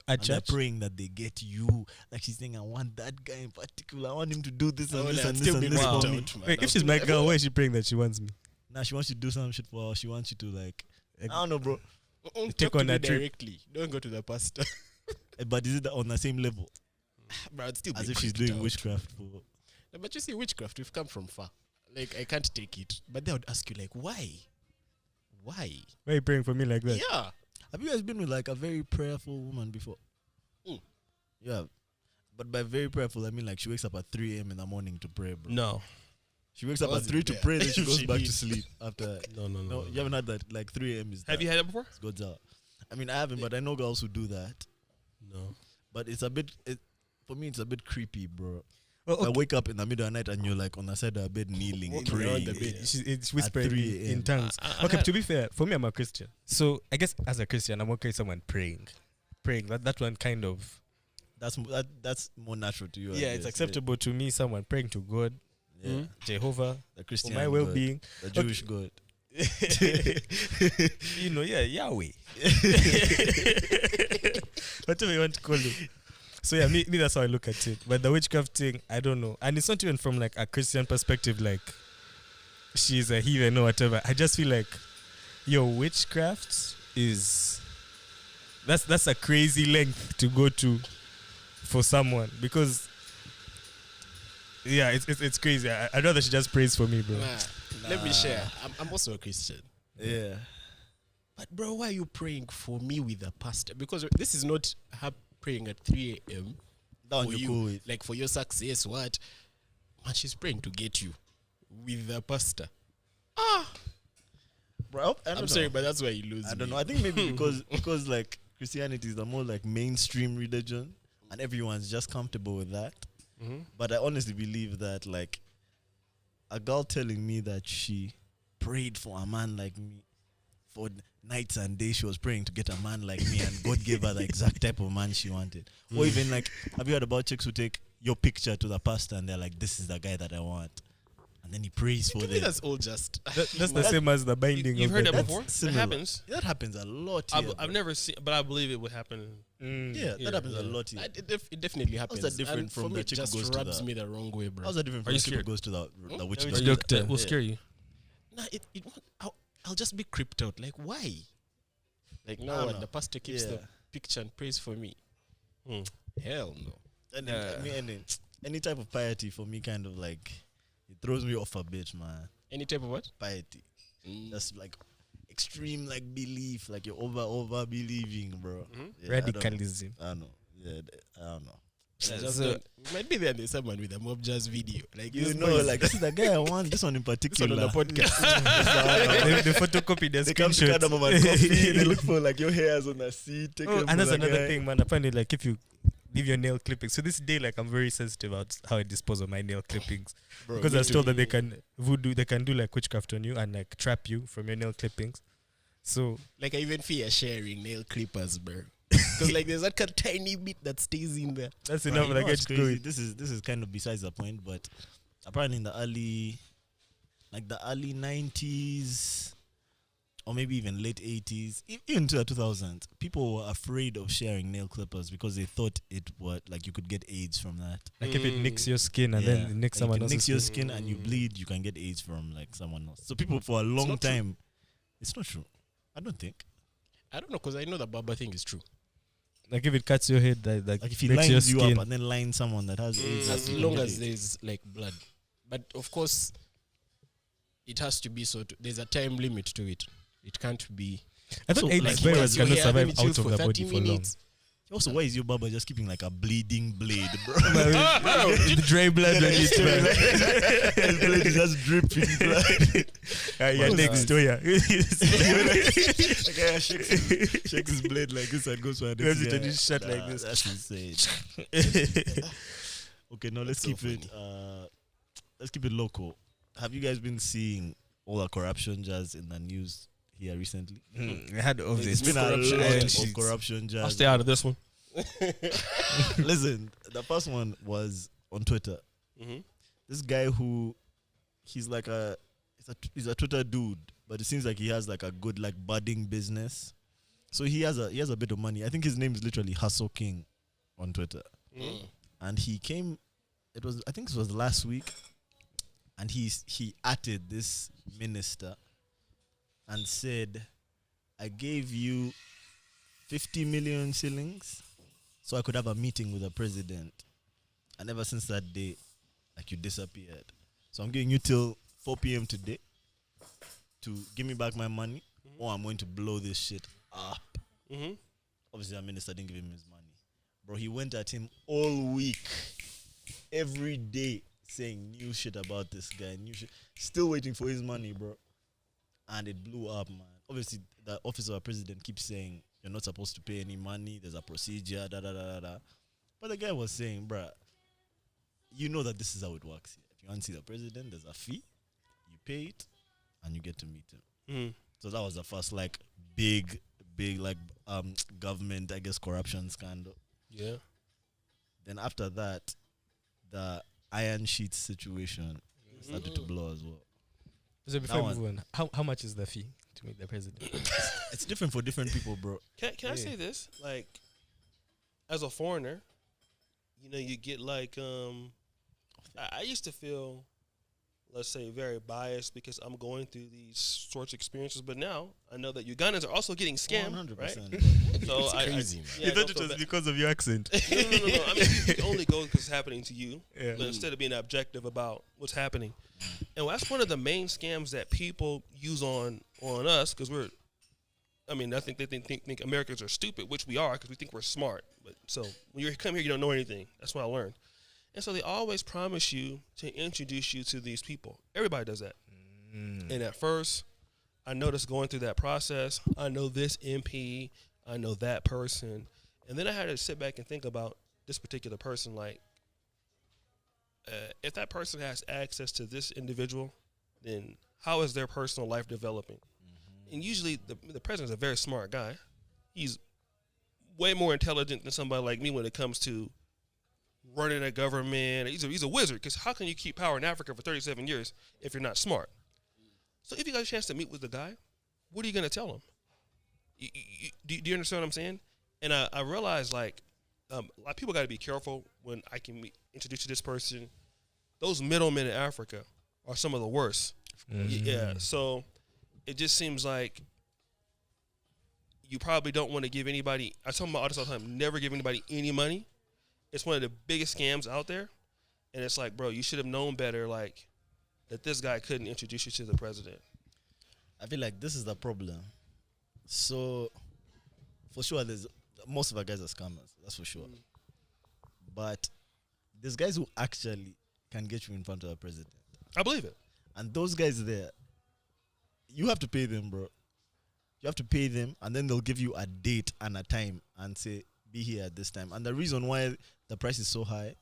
[SPEAKER 1] At
[SPEAKER 2] And they're
[SPEAKER 1] church?
[SPEAKER 2] praying that they get you. Like she's saying, I want that guy in particular. I want him to do this and
[SPEAKER 4] Oh,
[SPEAKER 2] this
[SPEAKER 4] I'd
[SPEAKER 2] and this
[SPEAKER 4] still
[SPEAKER 2] and
[SPEAKER 4] be
[SPEAKER 2] this
[SPEAKER 3] wow.
[SPEAKER 2] for
[SPEAKER 4] freaked
[SPEAKER 2] me.
[SPEAKER 4] out, man.
[SPEAKER 1] Wait,
[SPEAKER 4] I'll
[SPEAKER 1] if she's
[SPEAKER 4] still
[SPEAKER 1] my
[SPEAKER 4] be
[SPEAKER 1] girl,
[SPEAKER 4] like,
[SPEAKER 1] why is she praying that she wants me?
[SPEAKER 2] Now she wants you to do some shit for her. She wants you to like, I don't know, bro.
[SPEAKER 1] Take
[SPEAKER 4] talk to
[SPEAKER 1] on
[SPEAKER 4] me
[SPEAKER 1] a trip.
[SPEAKER 4] directly. Don't go to the pastor.
[SPEAKER 2] But is it on the same level
[SPEAKER 4] Bro, I'd still be
[SPEAKER 2] as if she's
[SPEAKER 4] creeped
[SPEAKER 2] doing
[SPEAKER 4] out.
[SPEAKER 2] witchcraft for?
[SPEAKER 4] No, but you see, witchcraft, we've come from far. Like, I can't take it. But they would ask you, like, why? Why?
[SPEAKER 1] Why are you praying for me like that?
[SPEAKER 4] Yeah.
[SPEAKER 2] Have you guys been with like a very prayerful woman before?
[SPEAKER 4] Mm.
[SPEAKER 2] Yeah. But by very prayerful, I mean like she wakes up at 3 a.m. in the morning to pray, bro.
[SPEAKER 3] No,
[SPEAKER 2] She wakes up at
[SPEAKER 4] Wasn't
[SPEAKER 2] 3 to
[SPEAKER 4] there.
[SPEAKER 2] pray, then she
[SPEAKER 4] If
[SPEAKER 2] goes
[SPEAKER 4] she
[SPEAKER 2] back
[SPEAKER 4] did.
[SPEAKER 2] to sleep after.
[SPEAKER 3] no.
[SPEAKER 2] No, you haven't had that. Like 3 a.m. is.
[SPEAKER 3] Have you had it before?
[SPEAKER 2] God's out. I mean, I haven't, but I know girls who do that.
[SPEAKER 3] No.
[SPEAKER 2] But it's a bit. For me, it's a bit creepy, bro.
[SPEAKER 1] Well,
[SPEAKER 2] I wake up in the middle of the night and you're like on the side of the bed kneeling,
[SPEAKER 4] Walking
[SPEAKER 2] praying.
[SPEAKER 4] around the bed.
[SPEAKER 1] It's whispering
[SPEAKER 2] 3
[SPEAKER 1] in
[SPEAKER 2] a.m.
[SPEAKER 1] tongues. Okay, to be fair, for me, I'm a Christian. So I guess as a Christian, I'm okay with someone praying. Praying. That one kind of.
[SPEAKER 2] That's more natural to you. I
[SPEAKER 1] Yeah, it's
[SPEAKER 2] guess.
[SPEAKER 1] acceptable to me, someone praying to God,
[SPEAKER 2] Yeah.
[SPEAKER 3] Mhm.
[SPEAKER 1] Jehovah,
[SPEAKER 2] The
[SPEAKER 1] for
[SPEAKER 2] Christian
[SPEAKER 1] my
[SPEAKER 2] God,
[SPEAKER 1] well being.
[SPEAKER 2] the Jewish God.
[SPEAKER 1] You know, yeah, Yahweh. Whatever you want to call it. So yeah, me that's how I look at it. But the witchcraft thing, I don't know. And it's not even from like a Christian perspective, like she's a heathen or whatever. I just feel like your witchcraft is that's a crazy length to go to for someone, because yeah, it's crazy. I'd rather she just prays for me, bro.
[SPEAKER 4] Let me share. I'm also a Christian.
[SPEAKER 2] Yeah.
[SPEAKER 4] But bro, why are you praying for me with a pastor? Because this is not her praying at 3 a.m.
[SPEAKER 2] That one
[SPEAKER 4] for
[SPEAKER 2] you're
[SPEAKER 4] you,
[SPEAKER 2] cool with.
[SPEAKER 4] like for your success. What? Man, she's praying to get you with a pastor.
[SPEAKER 2] Bro, I don't
[SPEAKER 4] I'm
[SPEAKER 2] know.
[SPEAKER 4] sorry, but that's why you lose.
[SPEAKER 2] I don't
[SPEAKER 4] me.
[SPEAKER 2] know. I think maybe because like Christianity is the more like mainstream religion and everyone's just comfortable with that.
[SPEAKER 3] Mm-hmm.
[SPEAKER 2] But I honestly believe that like a girl telling me that she prayed for a man like me for nights and days, she was praying to get a man like me, and God gave her the exact type of man she wanted. Or even like, have you heard about chicks who take your picture to the pastor and they're like, "This is the guy that I want," and then he prays for
[SPEAKER 4] To me,
[SPEAKER 2] them.
[SPEAKER 4] that's all just.
[SPEAKER 1] That's the same as the binding.
[SPEAKER 3] You've
[SPEAKER 1] of
[SPEAKER 3] heard
[SPEAKER 1] the-
[SPEAKER 3] that
[SPEAKER 2] That's
[SPEAKER 3] before? It
[SPEAKER 2] similar.
[SPEAKER 3] happens.
[SPEAKER 2] That happens a lot.
[SPEAKER 3] I've,
[SPEAKER 2] Here,
[SPEAKER 3] I've
[SPEAKER 2] bro.
[SPEAKER 3] never seen, but I believe it would happen.
[SPEAKER 2] Yeah,
[SPEAKER 3] Yeah,
[SPEAKER 2] that happens a
[SPEAKER 3] yeah.
[SPEAKER 2] lot here.
[SPEAKER 4] It definitely happens.
[SPEAKER 2] that different
[SPEAKER 4] And
[SPEAKER 2] from
[SPEAKER 4] for me,
[SPEAKER 2] the
[SPEAKER 4] it
[SPEAKER 2] chick who
[SPEAKER 4] just
[SPEAKER 2] goes to
[SPEAKER 4] rubs
[SPEAKER 2] the-
[SPEAKER 4] me the wrong way, bro.
[SPEAKER 2] How's that different
[SPEAKER 3] Are
[SPEAKER 2] from
[SPEAKER 3] you
[SPEAKER 2] the chick who
[SPEAKER 3] scared?
[SPEAKER 2] goes to the witch
[SPEAKER 1] witch
[SPEAKER 2] doctor?
[SPEAKER 1] doctor.
[SPEAKER 3] That will
[SPEAKER 2] Yeah.
[SPEAKER 3] scare you.
[SPEAKER 4] Nah, it won't. I'll just be creeped out. Like, why? Like,
[SPEAKER 2] I
[SPEAKER 4] now
[SPEAKER 2] don't
[SPEAKER 4] what?
[SPEAKER 2] know.
[SPEAKER 4] The pastor keeps
[SPEAKER 2] Yeah.
[SPEAKER 4] the picture and prays for me.
[SPEAKER 3] Hmm.
[SPEAKER 4] Hell no.
[SPEAKER 2] And then, I mean, any type of piety for me kind of like it throws me off a bit, man.
[SPEAKER 4] Any type of what?
[SPEAKER 2] Piety. That's like extreme like belief, like you're over believing, bro.
[SPEAKER 3] Mhm.
[SPEAKER 2] Yeah, I don't know.
[SPEAKER 1] Radicalism.
[SPEAKER 2] I don't know. Yeah, I don't know.
[SPEAKER 4] Just
[SPEAKER 1] So-
[SPEAKER 4] don't- we might be there. There's someone with a mob jazz video. Like
[SPEAKER 2] You
[SPEAKER 4] this
[SPEAKER 2] know,
[SPEAKER 4] boy is-
[SPEAKER 2] like this is the guy I want. This one in
[SPEAKER 4] this one
[SPEAKER 2] particular.
[SPEAKER 4] on the podcast.
[SPEAKER 1] they photocopy their
[SPEAKER 2] They come to
[SPEAKER 1] screenshots.
[SPEAKER 2] Cardamom and coffee. They look for like your hairs on a seat. Take
[SPEAKER 1] Oh,
[SPEAKER 2] them
[SPEAKER 1] and
[SPEAKER 2] for
[SPEAKER 1] that's
[SPEAKER 2] the
[SPEAKER 1] another
[SPEAKER 2] guy.
[SPEAKER 1] thing, man. Apparently, like if you leave your nail clippings. So this day, like I'm very sensitive about how I dispose of my nail clippings
[SPEAKER 4] Bro,
[SPEAKER 1] because
[SPEAKER 4] me
[SPEAKER 1] I was
[SPEAKER 4] too.
[SPEAKER 1] told that they can they can do like witchcraft on you and like trap you from your nail clippings. So
[SPEAKER 4] Like I even fear sharing nail clippers, bro. Because like there's that kind of tiny bit that stays in there.
[SPEAKER 1] that's
[SPEAKER 2] Right,
[SPEAKER 1] enough.
[SPEAKER 2] you
[SPEAKER 1] Like
[SPEAKER 2] know
[SPEAKER 1] I
[SPEAKER 2] what's
[SPEAKER 1] just
[SPEAKER 2] crazy?
[SPEAKER 1] go.
[SPEAKER 2] This is kind of besides the point, but apparently in the early 90s or maybe even late 80s, even to the 2000s, people were afraid of sharing nail clippers because they thought it would like you could get AIDS from that.
[SPEAKER 1] Like if it nicks your skin and then it nicks
[SPEAKER 2] Like,
[SPEAKER 1] someone
[SPEAKER 2] it
[SPEAKER 1] else's
[SPEAKER 2] nicks your
[SPEAKER 1] skin.
[SPEAKER 2] skin and you bleed, you can get AIDS from like someone else. So people for a long
[SPEAKER 4] not true.
[SPEAKER 2] time, it's not true. I don't think.
[SPEAKER 4] I don't know, because I know the barber thing is true.
[SPEAKER 1] Like if it cuts your head, like
[SPEAKER 2] Like if he
[SPEAKER 1] nicks your
[SPEAKER 2] lines you
[SPEAKER 1] skin.
[SPEAKER 2] up and then lines someone that has AIDS,
[SPEAKER 4] As
[SPEAKER 2] you
[SPEAKER 4] long
[SPEAKER 2] can
[SPEAKER 4] as
[SPEAKER 2] get
[SPEAKER 4] there's like blood. But of course, it has to be there's a time limit to it. It can't be.
[SPEAKER 1] I thought
[SPEAKER 2] So,
[SPEAKER 1] AIDS
[SPEAKER 2] like,
[SPEAKER 1] virus
[SPEAKER 4] your
[SPEAKER 1] cannot
[SPEAKER 4] hair, let
[SPEAKER 1] survive
[SPEAKER 4] me chill
[SPEAKER 1] out of
[SPEAKER 4] for
[SPEAKER 1] the
[SPEAKER 4] 30
[SPEAKER 1] body for long.
[SPEAKER 4] minutes.
[SPEAKER 2] Also, why is your barber just keeping like a bleeding blade, bro?
[SPEAKER 1] The dry blood on it, man.
[SPEAKER 2] His blade is just dripping blood.
[SPEAKER 1] Yeah,
[SPEAKER 2] What
[SPEAKER 1] next
[SPEAKER 2] is
[SPEAKER 1] door, yeah.
[SPEAKER 2] The guy shakes his blade like this and goes for a
[SPEAKER 1] Grabs
[SPEAKER 2] next
[SPEAKER 1] it and
[SPEAKER 2] guy.
[SPEAKER 1] just shut like this.
[SPEAKER 2] That's insane. Okay, now let's
[SPEAKER 4] That's so
[SPEAKER 2] keep it. Let's keep it local. Have you guys been seeing all the corruption jazz in the news here recently?
[SPEAKER 1] I had all
[SPEAKER 2] It's
[SPEAKER 1] this.
[SPEAKER 2] been a
[SPEAKER 4] corruption
[SPEAKER 2] lot
[SPEAKER 1] jazz.
[SPEAKER 2] of corruption
[SPEAKER 3] I'll
[SPEAKER 2] jazz.
[SPEAKER 3] stay out of this one.
[SPEAKER 2] Listen, the first one was on Twitter.
[SPEAKER 3] Mm-hmm.
[SPEAKER 2] This guy who he's a he's a Twitter dude, but it seems like he has like a good like budding business. So he has a bit of money. I think his name is literally Hustle King on Twitter. And he came I think it was last week, and he atted this minister and said, I gave you 50 million shillings so I could have a meeting with the president. And ever since that day, like, you disappeared. So I'm giving you till 4 p.m. today to give me back my money, or I'm going to blow this shit up.
[SPEAKER 3] Mm-hmm.
[SPEAKER 2] Obviously, the minister didn't give him his money. Bro, he went at him all week, every day, saying new shit about this guy, new shit. Still waiting for his money, bro. And it blew up, man. Obviously, the office of the president keeps saying, you're not supposed to pay any money, there's a procedure, da-da-da-da-da. But the guy was saying, bruh, you know that this is how it works here. If you want to see the president, there's a fee, you pay it, and you get to meet him.
[SPEAKER 3] Mm-hmm.
[SPEAKER 2] So that was the first, like, big, like, government, I guess, corruption scandal.
[SPEAKER 3] Yeah.
[SPEAKER 2] Then after that, the iron sheets situation started to blow as well.
[SPEAKER 1] So before we
[SPEAKER 2] That
[SPEAKER 1] move on, how much is the fee to meet the president?
[SPEAKER 2] It's different for different people, bro.
[SPEAKER 3] Can I
[SPEAKER 1] Yeah.
[SPEAKER 3] say this? Like, as a foreigner, you know, you get like I used to feel, let's say, very biased because I'm going through these sorts of experiences. But now I know that Ugandans are also getting scammed,
[SPEAKER 2] 100%.
[SPEAKER 3] right? So
[SPEAKER 4] It's crazy, man.
[SPEAKER 3] yeah, I don't feel bad.
[SPEAKER 1] because of your accent.
[SPEAKER 3] No. I mean, you only go because it's happening to you,
[SPEAKER 1] Yeah.
[SPEAKER 3] but instead of being objective about what's happening. And that's one of the main scams that people use on us because I think they think Americans are stupid, which we are because we think we're smart. But so when you come here, you don't know anything. That's what I learned. And so they always promise you to introduce you to these people. Everybody does that. And at first, I noticed going through that process, I know this MP, I know that person. And then I had to sit back and think about this particular person. Like, if that person has access to this individual, then how is their personal life developing? And usually the president's a very smart guy. He's way more intelligent than somebody like me when it comes to running a government. He's a wizard, because how can you keep power in Africa for 37 years if you're not smart? So if you got a chance to meet with the guy, what are you going to tell him? Do you understand what I'm saying? And I realized, like, a lot of people got to be careful when I can introduce you to this person. Those middlemen in Africa are some of the worst. Yeah, so it just seems like you probably don't want to give anybody, I tell my audience all the time, never give anybody any money. It's one of the biggest scams out there. And it's like, bro, you should have known better, like, that this guy couldn't introduce you to the president.
[SPEAKER 2] I feel like this is the problem. So, for sure, most of our guys are scammers. That's for sure. But there's guys who actually can get you in front of the president.
[SPEAKER 3] I believe it.
[SPEAKER 2] And those guys there, you have to pay them, bro. You have to pay them, and then they'll give you a date and a time and say, be here at this time. And the reason why the price is so high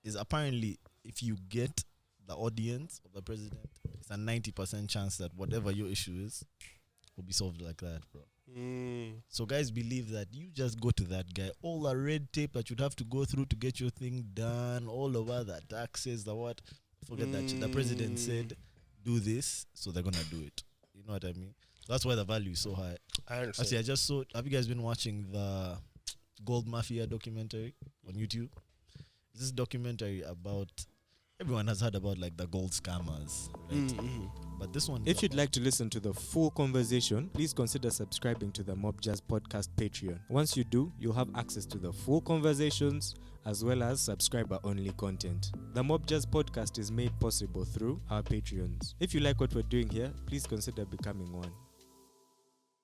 [SPEAKER 2] is apparently if you get the audience of the president, it's a 90% chance that whatever your issue is will be solved like that, bro. So guys believe that you just go to that guy, all the red tape that you'd have to go through to get your thing done, all over the taxes, the what, forget that shit. The president said, do this, so they're gonna do it. You know what I mean? That's why the value is so high.
[SPEAKER 3] I understand.
[SPEAKER 2] Actually, I just saw, have you guys been watching the Gold Mafia documentary on YouTube? This is documentary about, everyone has heard about like the gold scammers, right? But this one,
[SPEAKER 1] If you'd like to listen to the full conversation, please consider subscribing to the Mob Jazz Podcast Patreon. Once you do, you'll have access to the full conversations as well as subscriber-only content. The Mob Jazz Podcast is made possible through our Patreons. If you like what we're doing here, please consider becoming one.